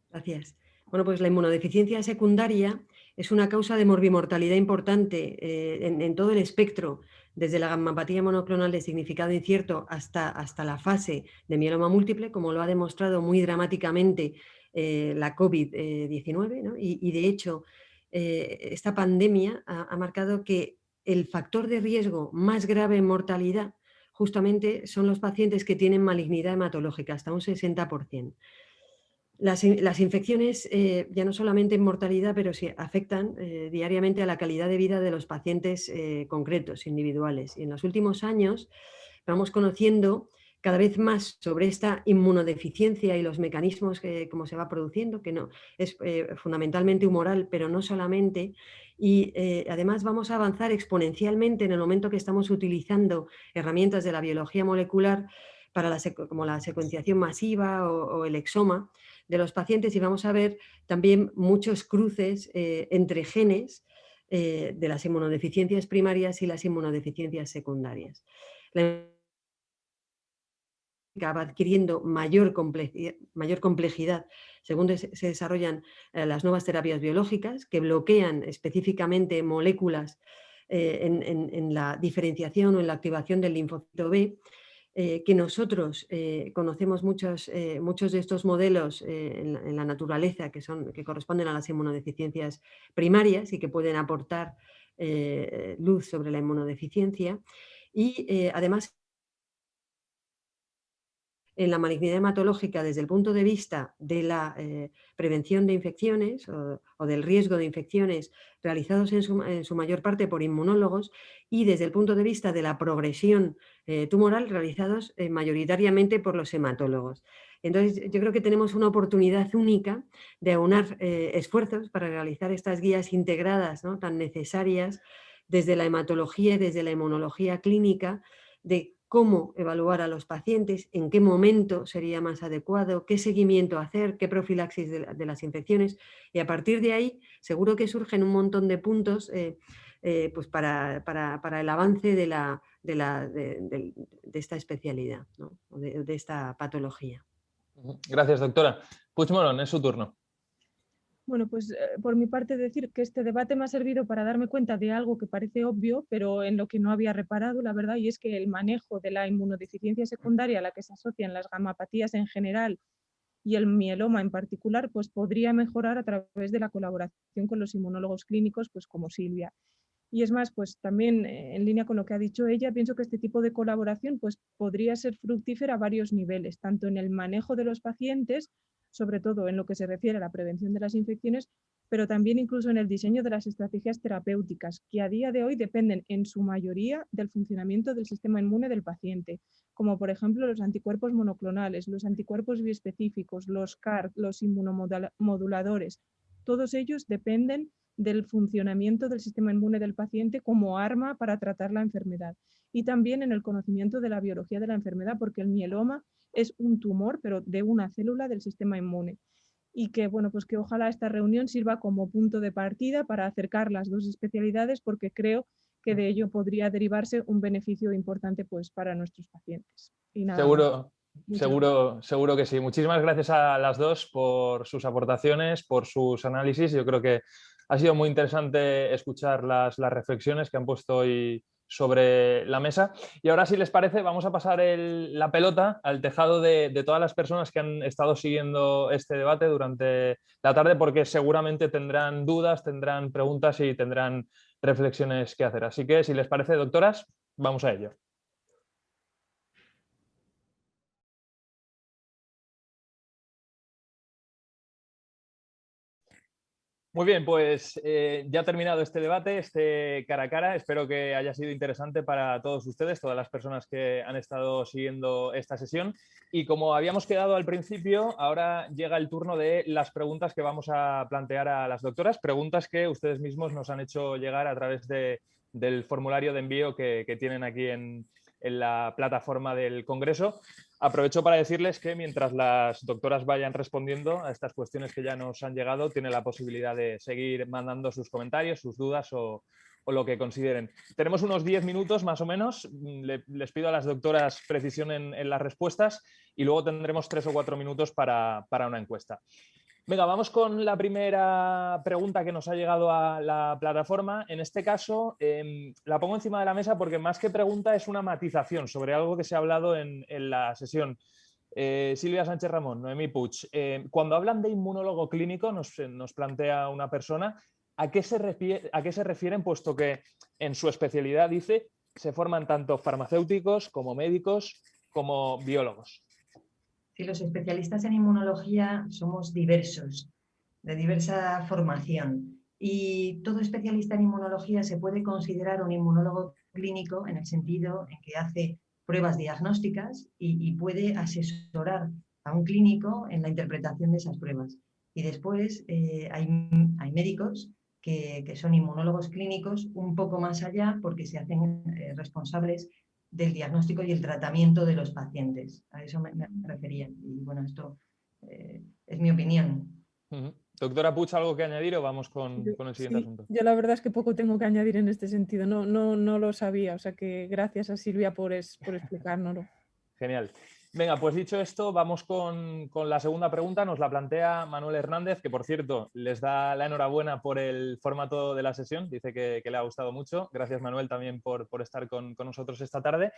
Gracias. Bueno, pues la inmunodeficiencia secundaria es una causa de morbimortalidad importante en todo el espectro, desde la gammapatía monoclonal de significado incierto hasta la fase de mieloma múltiple, como lo ha demostrado muy dramáticamente la COVID-19, ¿no? Y de hecho, esta pandemia ha marcado que el factor de riesgo más grave en mortalidad justamente son los pacientes que tienen malignidad hematológica, hasta un 60%. Las infecciones ya no solamente en mortalidad, pero sí afectan diariamente a la calidad de vida de los pacientes concretos, individuales. Y en los últimos años vamos conociendo cada vez más sobre esta inmunodeficiencia y los mecanismos cómo se va produciendo, que no es fundamentalmente humoral, pero no solamente. Y además vamos a avanzar exponencialmente en el momento que estamos utilizando herramientas de la biología molecular para como la secuenciación masiva o el exoma de los pacientes, y vamos a ver también muchos cruces entre genes de las inmunodeficiencias primarias y las inmunodeficiencias secundarias. La va adquiriendo mayor complejidad según se desarrollan las nuevas terapias biológicas que bloquean específicamente moléculas en la diferenciación o en la activación del linfocito B, que nosotros conocemos muchos de estos modelos en la naturaleza que corresponden a las inmunodeficiencias primarias y que pueden aportar luz sobre la inmunodeficiencia. Y además, en la malignidad hematológica desde el punto de vista de la prevención de infecciones o del riesgo de infecciones realizados en su mayor parte por inmunólogos, y desde el punto de vista de la progresión tumoral realizados mayoritariamente por los hematólogos. Entonces, yo creo que tenemos una oportunidad única de aunar esfuerzos para realizar estas guías integradas, ¿no?, tan necesarias desde la hematología y desde la inmunología clínica, de cómo evaluar a los pacientes, en qué momento sería más adecuado, qué seguimiento hacer, qué profilaxis de las infecciones, y a partir de ahí seguro que surgen un montón de puntos pues para el avance de esta especialidad, ¿no?, de esta patología. Gracias, doctora. Puigdemont, es su turno. Bueno, pues por mi parte decir que este debate me ha servido para darme cuenta de algo que parece obvio, pero en lo que no había reparado, la verdad, y es que el manejo de la inmunodeficiencia secundaria a la que se asocian las gamapatías en general y el mieloma en particular, pues podría mejorar a través de la colaboración con los inmunólogos clínicos, pues como Silvia. Y es más, pues también en línea con lo que ha dicho ella, pienso que este tipo de colaboración pues podría ser fructífera a varios niveles, tanto en el manejo de los pacientes, sobre todo en lo que se refiere a la prevención de las infecciones, pero también incluso en el diseño de las estrategias terapéuticas, que a día de hoy dependen en su mayoría del funcionamiento del sistema inmune del paciente, como por ejemplo los anticuerpos monoclonales, los anticuerpos biespecíficos, los CAR, los inmunomoduladores. Todos ellos dependen del funcionamiento del sistema inmune del paciente como arma para tratar la enfermedad. Y también en el conocimiento de la biología de la enfermedad, porque el mieloma es un tumor, pero de una célula del sistema inmune. Y que, bueno, pues que ojalá esta reunión sirva como punto de partida para acercar las dos especialidades, porque creo que de ello podría derivarse un beneficio importante pues para nuestros pacientes. Y nada más. Seguro que sí. Muchísimas gracias a las dos por sus aportaciones, por sus análisis. Yo creo que ha sido muy interesante escuchar las reflexiones que han puesto hoy sobre la mesa. Y ahora, si les parece, vamos a pasar la pelota al tejado de todas las personas que han estado siguiendo este debate durante la tarde, porque seguramente tendrán dudas, tendrán preguntas y tendrán reflexiones que hacer. Así que, si les parece, doctoras, vamos a ello. Muy bien, pues ya ha terminado este debate, este cara a cara. Espero que haya sido interesante para todos ustedes, todas las personas que han estado siguiendo esta sesión. Y como habíamos quedado al principio, ahora llega el turno de las preguntas que vamos a plantear a las doctoras, preguntas que ustedes mismos nos han hecho llegar a través del formulario de envío que tienen aquí en la plataforma del Congreso. Aprovecho para decirles que mientras las doctoras vayan respondiendo a estas cuestiones que ya nos han llegado, tienen la posibilidad de seguir mandando sus comentarios, sus dudas o lo que consideren. Tenemos unos 10 minutos más o menos. Les pido a las doctoras precisión en las respuestas y luego tendremos 3 o 4 minutos para una encuesta. Venga, vamos con la primera pregunta que nos ha llegado a la plataforma. En este caso, la pongo encima de la mesa porque más que pregunta es una matización sobre algo que se ha hablado en la sesión. Silvia Sánchez Ramón, Noemí Puig, cuando hablan de inmunólogo clínico, nos plantea una persona, ¿a qué se refieren? Puesto que en su especialidad, dice, se forman tanto farmacéuticos como médicos como biólogos. Sí, los especialistas en inmunología somos diversos, de diversa formación. Y todo especialista en inmunología se puede considerar un inmunólogo clínico en el sentido en que hace pruebas diagnósticas y puede asesorar a un clínico en la interpretación de esas pruebas. Y después hay médicos que son inmunólogos clínicos un poco más allá porque se hacen responsables del diagnóstico y el tratamiento de los pacientes. A eso me refería. Y bueno, esto es mi opinión. Doctora Puig, ¿algo que añadir o vamos con el siguiente asunto? Yo la verdad es que poco tengo que añadir en este sentido. No lo sabía. O sea que gracias a Silvia por explicárnoslo. Genial. Venga, pues dicho esto, vamos con la segunda pregunta. Nos la plantea Manuel Hernández, que por cierto les da la enhorabuena por el formato de la sesión. Dice que le ha gustado mucho. Gracias, Manuel, también por estar con nosotros esta tarde.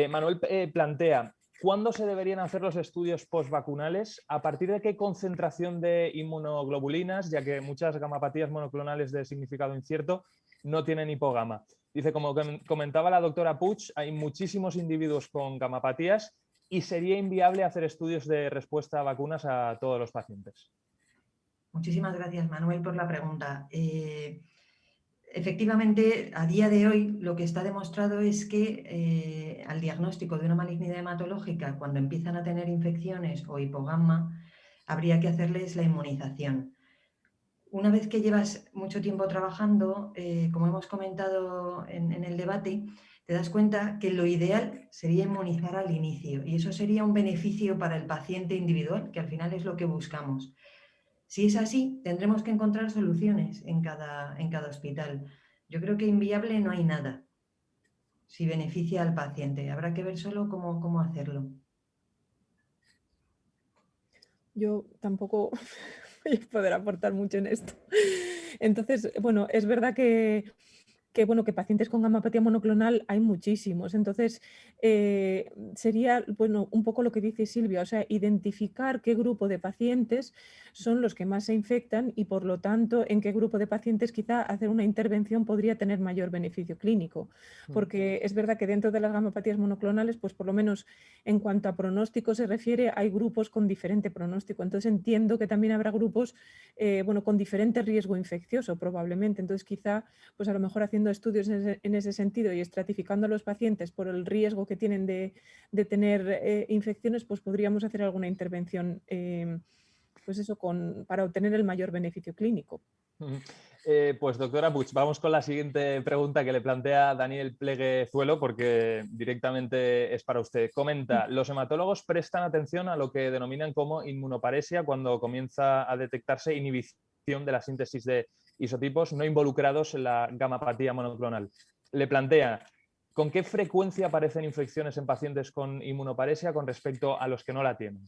Manuel plantea, ¿cuándo se deberían hacer los estudios postvacunales? ¿A partir de qué concentración de inmunoglobulinas? Ya que muchas gamapatías monoclonales de significado incierto no tienen hipogama. Dice, como comentaba la doctora Puig, hay muchísimos individuos con gamapatías y sería inviable hacer estudios de respuesta a vacunas a todos los pacientes. Muchísimas gracias, Manuel, por la pregunta. Efectivamente, a día de hoy lo que está demostrado es que al diagnóstico de una malignidad hematológica, cuando empiezan a tener infecciones o hipogama, habría que hacerles la inmunización. Una vez que llevas mucho tiempo trabajando, como hemos comentado en el debate, te das cuenta que lo ideal sería inmunizar al inicio y eso sería un beneficio para el paciente individual, que al final es lo que buscamos. Si es así, tendremos que encontrar soluciones en cada hospital. Yo creo que inviable no hay nada si beneficia al paciente. Habrá que ver solo cómo hacerlo. Yo tampoco voy a poder aportar mucho en esto. Entonces, bueno, es verdad que pacientes con gamapatía monoclonal hay muchísimos. Entonces, sería un poco lo que dice Silvia, o sea, identificar qué grupo de pacientes son los que más se infectan y, por lo tanto, en qué grupo de pacientes quizá hacer una intervención podría tener mayor beneficio clínico. Porque es verdad que dentro de las gamapatías monoclonales, pues por lo menos en cuanto a pronóstico se refiere, hay grupos con diferente pronóstico. Entonces, entiendo que también habrá grupos con diferente riesgo infeccioso, probablemente. Entonces, quizá, pues a lo mejor haciendo estudios en ese sentido y estratificando a los pacientes por el riesgo que tienen de tener infecciones, pues podríamos hacer alguna intervención pues eso, para obtener el mayor beneficio clínico. Pues doctora Puig, vamos con la siguiente pregunta que le plantea Daniel Pleguezuelo, porque directamente es para usted. Comenta, los hematólogos prestan atención a lo que denominan como inmunoparesia cuando comienza a detectarse inhibición de la síntesis de isotipos no involucrados en la gamapatía monoclonal. Le plantea, ¿con qué frecuencia aparecen infecciones en pacientes con inmunoparesia con respecto a los que no la tienen?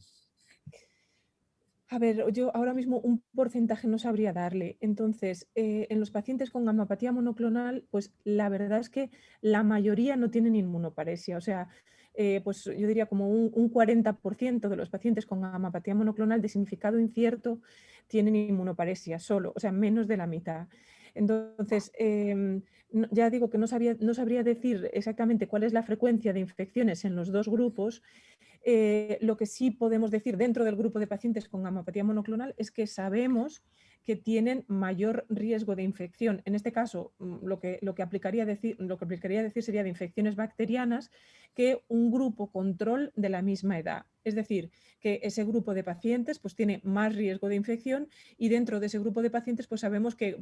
A ver, yo ahora mismo un porcentaje no sabría darle. Entonces, en los pacientes con gamapatía monoclonal, pues la verdad es que la mayoría no tienen inmunoparesia. O sea, pues yo diría como un 40% de los pacientes con gamapatía monoclonal de significado incierto tienen inmunoparesia solo, o sea, menos de la mitad. Entonces, ya digo que no sabría decir exactamente cuál es la frecuencia de infecciones en los dos grupos. Lo que sí podemos decir dentro del grupo de pacientes con gamapatía monoclonal es que sabemos que tienen mayor riesgo de infección. En este caso, lo que aplicaría decir sería de infecciones bacterianas que un grupo control de la misma edad. Es decir, que ese grupo de pacientes pues, tiene más riesgo de infección y dentro de ese grupo de pacientes pues, sabemos que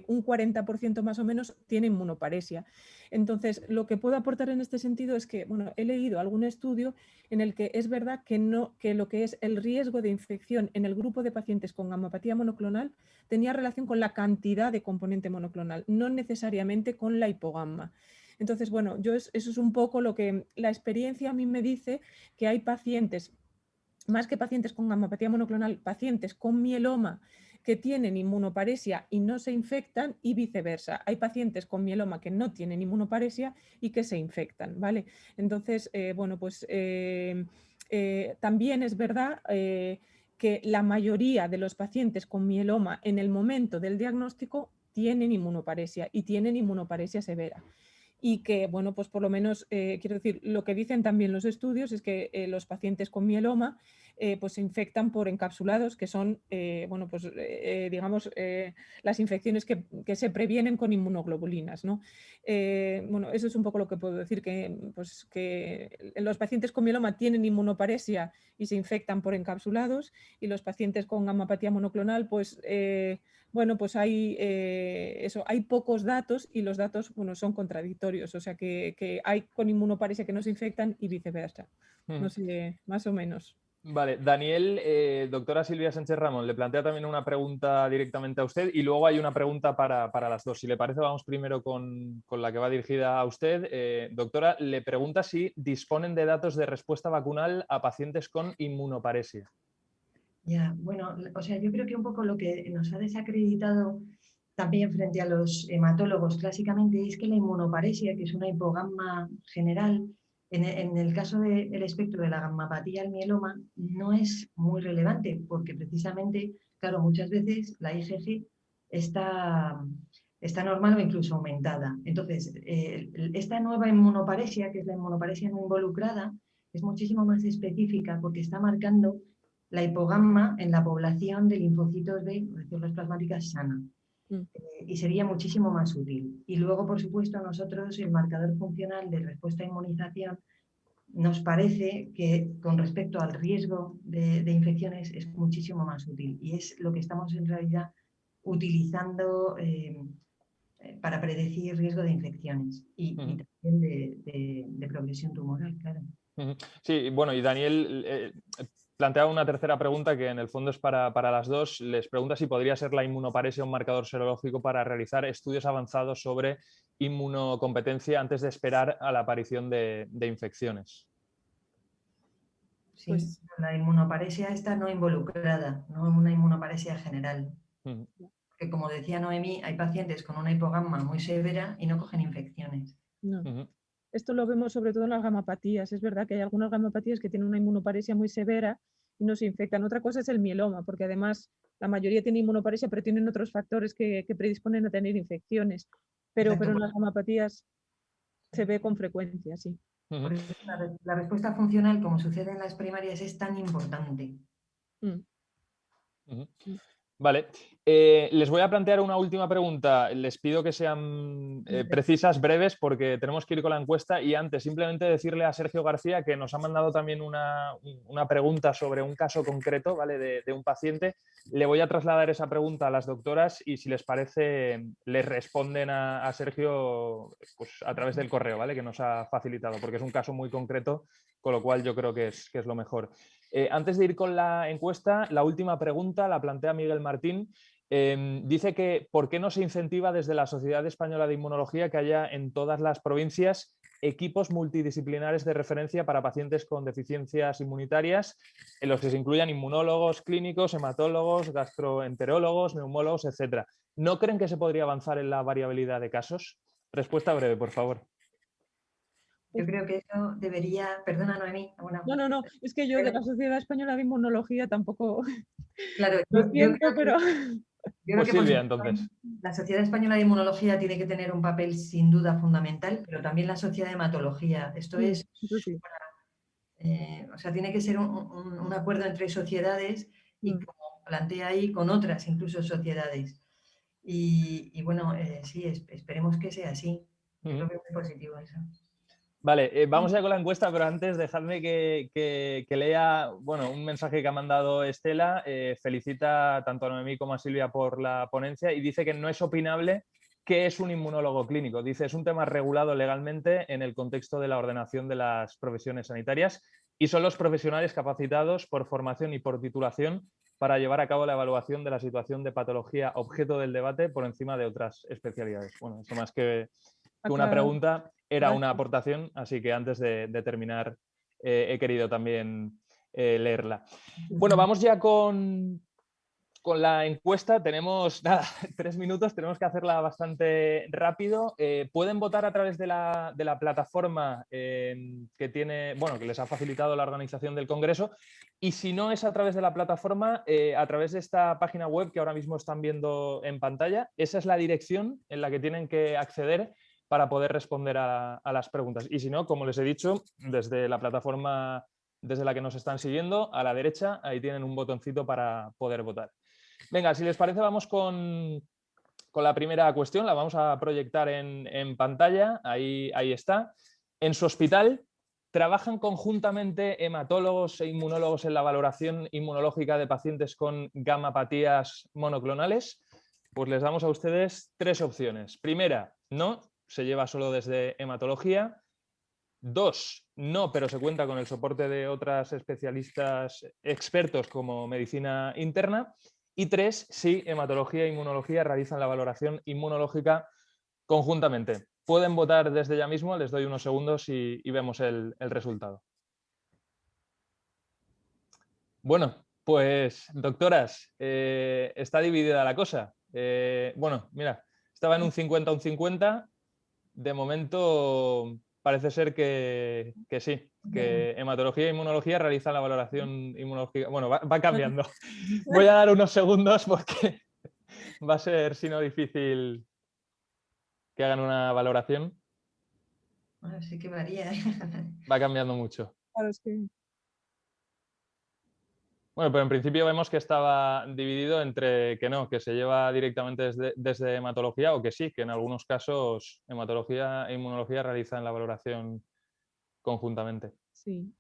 un 40% más o menos tiene inmunoparesia. Entonces, lo que puedo aportar en este sentido es que, bueno, he leído algún estudio en el que es verdad que lo que es el riesgo de infección en el grupo de pacientes con gamapatía monoclonal tenía relación con la cantidad de componente monoclonal, no necesariamente con la hipogamma. Entonces, bueno, eso es un poco lo que la experiencia a mí me dice, que hay pacientes, más que pacientes con gamapatía monoclonal, pacientes con mieloma que tienen inmunoparesia y no se infectan y viceversa. Hay pacientes con mieloma que no tienen inmunoparesia y que se infectan, ¿vale? Entonces, bueno, pues también es verdad que la mayoría de los pacientes con mieloma en el momento del diagnóstico tienen inmunoparesia y tienen inmunoparesia severa. Y que, bueno, pues por lo menos, quiero decir, lo que dicen también los estudios es que los pacientes con mieloma pues se infectan por encapsulados, que son, bueno, pues digamos, las infecciones que se previenen con inmunoglobulinas, ¿no? Bueno, eso es un poco lo que puedo decir, pues, que los pacientes con mieloma tienen inmunoparesia y se infectan por encapsulados, y los pacientes con gamapatía monoclonal, pues bueno, pues hay, hay pocos datos y los datos, bueno, son contradictorios, o sea que hay con inmunoparesia que no se infectan y viceversa. No sé, más o menos. Vale, Daniel, doctora Silvia Sánchez Ramón, le plantea también una pregunta directamente a usted y luego hay una pregunta para las dos. Si le parece, vamos primero con la que va dirigida a usted. Doctora, le pregunta si disponen de datos de respuesta vacunal a pacientes con inmunoparesia. Ya, bueno, o sea, yo creo que un poco lo que nos ha desacreditado también frente a los hematólogos clásicamente es que la inmunoparesia, que es una hipogamma general, en el caso del espectro de la gammapatía al mieloma, no es muy relevante, porque precisamente, claro, muchas veces la IgG está normal o incluso aumentada. Entonces, esta nueva inmunoparesia, que es la inmunoparesia no involucrada, es muchísimo más específica porque está marcando la hipogamma en la población de linfocitos B, o de células plasmáticas sana. Y sería muchísimo más útil. Y luego, por supuesto, a nosotros el marcador funcional de respuesta a inmunización nos parece que con respecto al riesgo de infecciones es muchísimo más útil. Y es lo que estamos en realidad utilizando para predecir riesgo de infecciones y también de progresión tumoral, claro. Sí, bueno, y Daniel plantea una tercera pregunta que en el fondo es para las dos. Les pregunta si podría ser la inmunoparesia un marcador serológico para realizar estudios avanzados sobre inmunocompetencia antes de esperar a la aparición de infecciones. Sí, Pues, la inmunoparesia está no involucrada, no una inmunoparesia general. Que como decía Noemí, hay pacientes con una hipogamma muy severa y no cogen infecciones. no. Esto lo vemos sobre todo en las gamapatías. Es verdad que hay algunas gamapatías que tienen una inmunoparesia muy severa y no se infectan. Otra cosa es el mieloma, porque además la mayoría tiene inmunoparesia, pero tienen otros factores que predisponen a tener infecciones. Pero en las gamapatías se ve con frecuencia, sí. Por eso la respuesta funcional, como sucede en las primarias, es tan importante. Vale, les voy a plantear una última pregunta. Les pido que sean precisas, breves, porque tenemos que ir con la encuesta. Y antes, simplemente decirle a Sergio García que nos ha mandado también una pregunta sobre un caso concreto, ¿vale? De un paciente. Le voy a trasladar esa pregunta a las doctoras y si les parece, les responden a Sergio pues, a través del correo, ¿vale? Que nos ha facilitado, porque es un caso muy concreto, con lo cual yo creo que es lo mejor. Antes de ir con la encuesta, la última pregunta la plantea Miguel Martín. Dice que ¿por qué no se incentiva desde la Sociedad Española de Inmunología que haya en todas las provincias equipos multidisciplinares de referencia para pacientes con deficiencias inmunitarias, en los que se incluyan inmunólogos clínicos, hematólogos, gastroenterólogos, neumólogos, etc. ¿No creen que se podría avanzar en la variabilidad de casos? Respuesta breve, por favor. Yo creo que eso debería, perdona Noemí. No, es que yo de la Sociedad Española de Inmunología tampoco Claro, lo siento, pero... Yo creo Pues que por Silvia, supuesto, entonces. la Sociedad Española de Inmunología tiene que tener un papel sin duda fundamental, pero también la Sociedad de Hematología. Esto es, Eso sí. o sea, tiene que ser un acuerdo entre sociedades y como plantea ahí con otras incluso sociedades. Y bueno, sí, esperemos que sea así. Yo lo veo muy positivo eso. Vale, vamos ya con la encuesta, pero antes dejadme que lea, bueno, un mensaje que ha mandado Estela. Felicita tanto a Noemí como a Silvia por la ponencia y dice que no es opinable qué es un inmunólogo clínico. Dice, es un tema regulado legalmente en el contexto de la ordenación de las profesiones sanitarias y son los profesionales capacitados por formación y por titulación para llevar a cabo la evaluación de la situación de patología objeto del debate por encima de otras especialidades. Bueno, eso más que una pregunta era una aportación, así que antes de terminar he querido también leerla. Bueno, vamos ya con la encuesta. Tenemos, nada, 3 minutos, tenemos que hacerla bastante rápido. Pueden votar a través de la plataforma que tiene, bueno, que les ha facilitado la organización del Congreso, y si no es a través de la plataforma, a través de esta página web que ahora mismo están viendo en pantalla. Esa es la dirección en la que tienen que acceder para poder responder a las preguntas. Y si no, como les he dicho, desde la plataforma desde la que nos están siguiendo, a la derecha, ahí tienen un botoncito para poder votar. Venga, si les parece, vamos con la primera cuestión. La vamos a proyectar en pantalla. Ahí está. En su hospital, ¿trabajan conjuntamente hematólogos e inmunólogos en la valoración inmunológica de pacientes con gamapatías monoclonales? Pues les damos a ustedes 3 opciones. Primera, no, se lleva solo desde hematología. 2, no, pero se cuenta con el soporte de otras especialistas expertos como medicina interna. Y 3, sí, hematología e inmunología realizan la valoración inmunológica conjuntamente. Pueden votar desde ya mismo, les doy unos segundos y vemos el resultado. Bueno, pues doctoras, está dividida la cosa. Bueno, mira, estaba en un 50 un 50. De momento parece ser que sí, que hematología e inmunología realizan la valoración inmunológica. Bueno, va cambiando. Voy a dar unos segundos porque va a ser, si no, difícil que hagan una valoración. Bueno, sí que varía. Va cambiando mucho. Claro, es que... Bueno, pero en principio vemos que estaba dividido entre que no, que se lleva directamente desde hematología, o que sí, que en algunos casos hematología e inmunología realizan la valoración conjuntamente. Sí.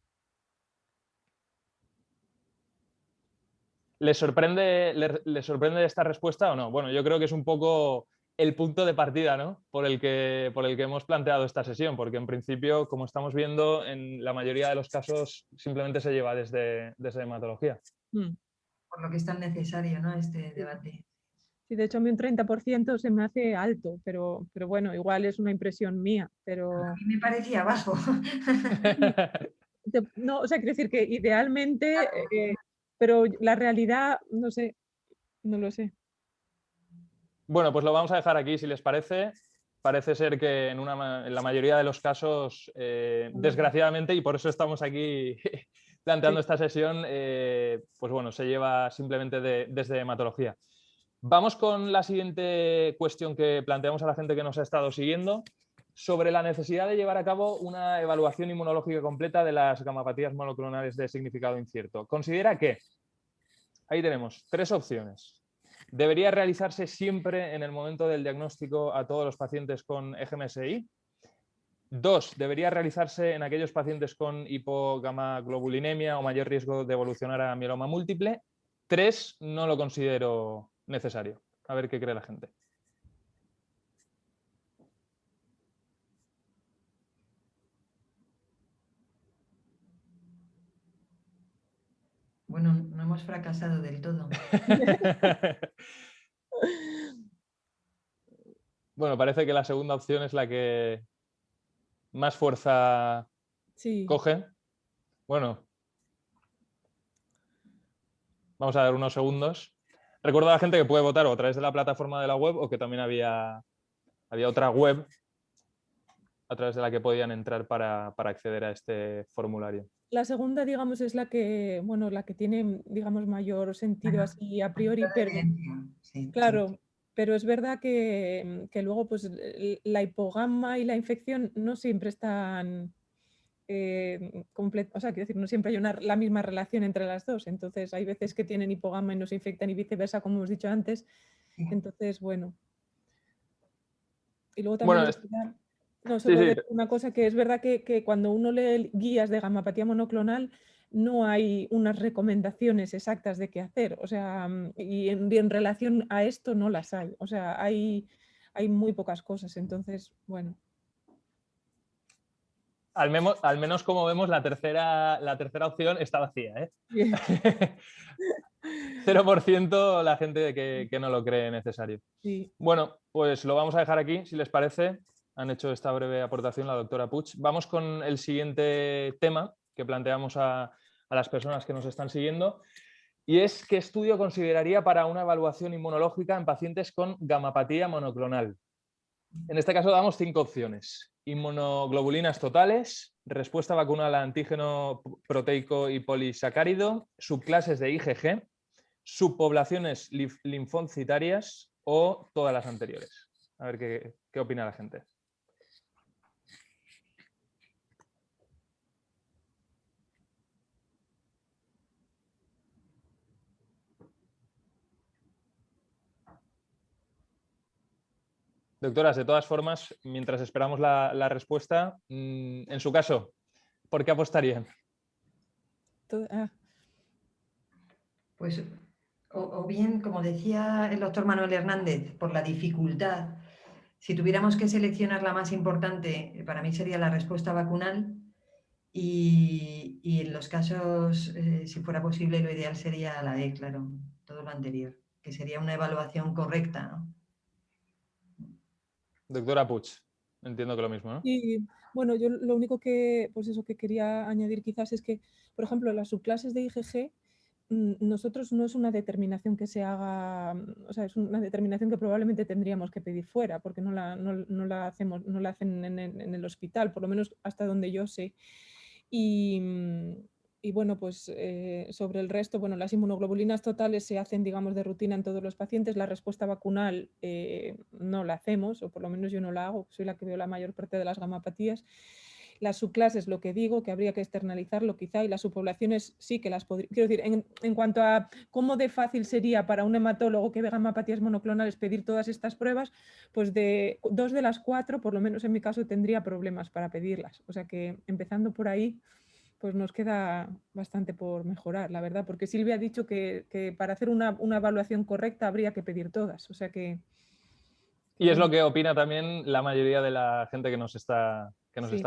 ¿Les sorprende esta respuesta o no? Bueno, yo creo que es un poco el punto de partida, ¿no? por el que hemos planteado esta sesión, porque en principio, como estamos viendo, en la mayoría de los casos simplemente se lleva desde hematología. Por lo que es tan necesario, ¿no?, este debate. Sí, de hecho a mí un 30% se me hace alto, pero bueno, igual es una impresión mía, pero... A mí me parecía bajo. No, o sea, quiero decir que idealmente, pero la realidad, no sé, no lo sé. Bueno, pues lo vamos a dejar aquí, si les parece. Parece ser que en la mayoría de los casos, desgraciadamente, y por eso estamos aquí planteando esta sesión, pues bueno, se lleva simplemente desde hematología. Vamos con la siguiente cuestión que planteamos a la gente que nos ha estado siguiendo, sobre la necesidad de llevar a cabo una evaluación inmunológica completa de las gamapatías monoclonales de significado incierto. Considera que, ahí tenemos 3 opciones. ¿Debería realizarse siempre en el momento del diagnóstico a todos los pacientes con EGMSI? 2, debería realizarse en aquellos pacientes con hipogamaglobulinemia o mayor riesgo de evolucionar a mieloma múltiple. 3, no lo considero necesario. A ver qué cree la gente. Bueno, no hemos fracasado del todo. Bueno, parece que la segunda opción es la que más fuerza Sí. coge. Bueno, vamos a dar unos segundos. Recuerdo a la gente que puede votar o a través de la plataforma de la web o que también había otra web a través de la que podían entrar para acceder a este formulario. La segunda, digamos, es la que, bueno, la que tiene, digamos, mayor sentido Ajá. así a priori, pero Sí, claro, pero es verdad que luego pues la hipogamma y la infección no siempre están o sea, quiero decir, no siempre hay la misma relación entre las dos. Entonces, hay veces que tienen hipogamma y no se infectan y viceversa, como hemos dicho antes. sí. Entonces, bueno. Y luego también Bueno, no, sí, solo sí. una cosa que es verdad que cuando uno lee guías de gamapatía monoclonal no hay unas recomendaciones exactas de qué hacer. O sea, y en relación a esto no las hay. O sea, hay muy pocas cosas. Entonces, bueno. Al menos como vemos, la tercera opción está vacía, ¿eh? Bien. 0% la gente que no lo cree necesario. Sí. Bueno, pues lo vamos a dejar aquí, si les parece. Han hecho esta breve aportación la doctora Puig. Vamos con el siguiente tema que planteamos a las personas que nos están siguiendo, y es qué estudio consideraría para una evaluación inmunológica en pacientes con gamapatía monoclonal. En este caso damos 5 opciones: inmunoglobulinas totales, respuesta vacunal a antígeno proteico y polisacárido, subclases de IgG, subpoblaciones linfocitarias o todas las anteriores. A ver qué opina la gente. Doctoras, de todas formas, mientras esperamos la respuesta, en su caso, ¿por qué apostarían? Pues o bien, como decía el doctor Manuel Hernández, por la dificultad, si tuviéramos que seleccionar la más importante, para mí sería la respuesta vacunal y en los casos, si fuera posible, lo ideal sería la D, claro, todo lo anterior, que sería una evaluación correcta, ¿no? Doctora Puig, entiendo que lo mismo, ¿no? Y bueno, yo lo único que, pues eso que quería añadir quizás es que, por ejemplo, las subclases de IgG, nosotros no es una determinación que se haga, o sea, es una determinación que probablemente tendríamos que pedir fuera, porque no la hacen en el hospital, por lo menos hasta donde yo sé. Y bueno, pues sobre el resto, bueno, las inmunoglobulinas totales se hacen, digamos, de rutina en todos los pacientes. La respuesta vacunal no la hacemos, o por lo menos yo no la hago, soy la que veo la mayor parte de las gamapatías. Las subclases, lo que digo, que habría que externalizarlo quizá, y las subpoblaciones sí que las podría. Quiero decir, en cuanto a cómo de fácil sería para un hematólogo que ve gamapatías monoclonales pedir todas estas pruebas, pues de 2 de las 4, por lo menos en mi caso, tendría problemas para pedirlas. O sea que empezando por ahí, pues nos queda bastante por mejorar, la verdad, porque Silvia ha dicho que para hacer una evaluación correcta habría que pedir todas. O sea que Y es bueno. lo que opina también la mayoría de la gente que nos está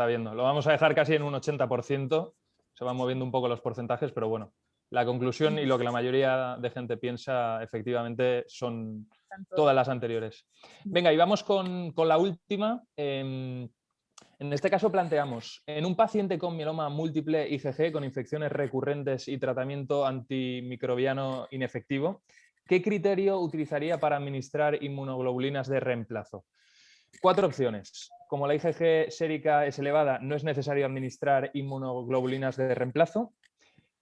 viendo. Lo vamos a dejar casi en un 80%, se van moviendo un poco los porcentajes, pero bueno, la conclusión y lo que la mayoría de gente piensa efectivamente son todas las anteriores. Venga, y vamos con la última. En este caso planteamos, en un paciente con mieloma múltiple IgG, con infecciones recurrentes y tratamiento antimicrobiano inefectivo, ¿qué criterio utilizaría para administrar inmunoglobulinas de reemplazo? 4 opciones. Como la IgG sérica es elevada, no es necesario administrar inmunoglobulinas de reemplazo.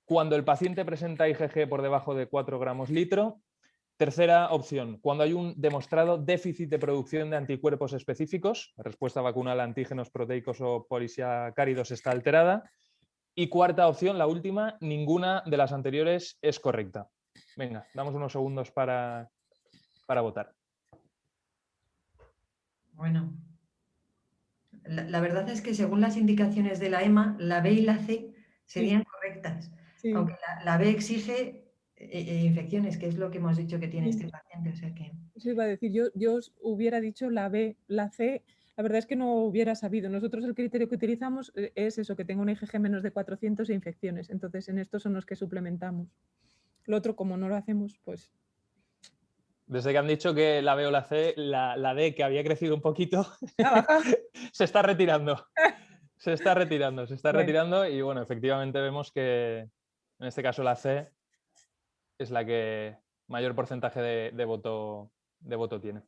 Cuando el paciente presenta IgG por debajo de 4 gramos litro. Tercera opción, cuando hay un demostrado déficit de producción de anticuerpos específicos, la respuesta vacunal a antígenos proteicos o polisacáridos está alterada. Y cuarta opción, la última, ninguna de las anteriores es correcta. Venga, damos unos segundos para votar. Bueno, la verdad es que según las indicaciones de la EMA, la B y la C serían correctas, Sí. aunque la B exige infecciones, que es lo que hemos dicho que tiene este paciente. O sea que... Eso iba a decir, yo os hubiera dicho la B, la C, la verdad es que no hubiera sabido. Nosotros el criterio que utilizamos es eso, que tenga un IgG menos de 400 e infecciones. Entonces en estos son los que suplementamos. Lo otro, como no lo hacemos, pues... Desde que han dicho que la B o la C, la D, que había crecido un poquito, baja. se está retirando. Se está retirando y bueno, efectivamente vemos que en este caso la C es la que mayor porcentaje de voto tiene.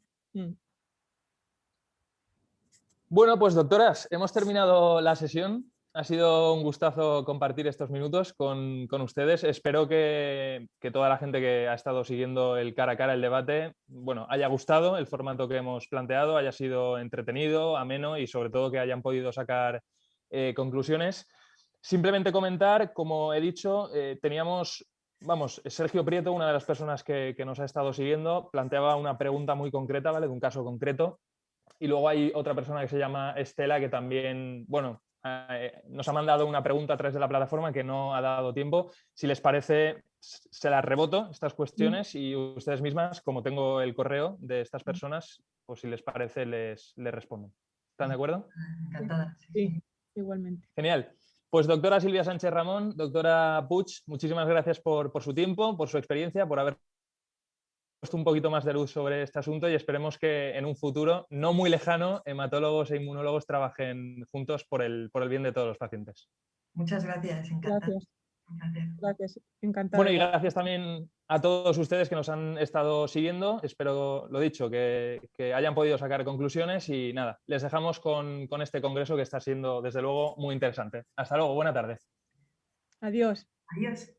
Bueno, pues doctoras, hemos terminado la sesión. Ha sido un gustazo compartir estos minutos con ustedes. Espero que toda la gente que ha estado siguiendo el cara a cara, el debate, bueno, haya gustado el formato que hemos planteado, haya sido entretenido, ameno y sobre todo que hayan podido sacar conclusiones. Simplemente comentar, como he dicho, teníamos, vamos, Sergio Prieto, una de las personas que nos ha estado siguiendo, planteaba una pregunta muy concreta, ¿vale? De un caso concreto. Y luego hay otra persona que se llama Estela que también, bueno, nos ha mandado una pregunta a través de la plataforma que no ha dado tiempo. Si les parece, se las reboto estas cuestiones y ustedes mismas, como tengo el correo de estas personas, pues si les parece, les responden. ¿Están de acuerdo? Encantada. Sí, igualmente. Genial. Pues doctora Silvia Sánchez Ramón, doctora Puig, muchísimas gracias por su tiempo, por su experiencia, por haber puesto un poquito más de luz sobre este asunto y esperemos que en un futuro no muy lejano hematólogos e inmunólogos trabajen juntos por el bien de todos los pacientes. Muchas gracias, encantada. Gracias, encantada. Bueno, y gracias también a todos ustedes que nos han estado siguiendo. Espero, lo dicho, que hayan podido sacar conclusiones y nada, les dejamos con este congreso que está siendo, desde luego, muy interesante. Hasta luego, buena tarde. Adiós. Adiós.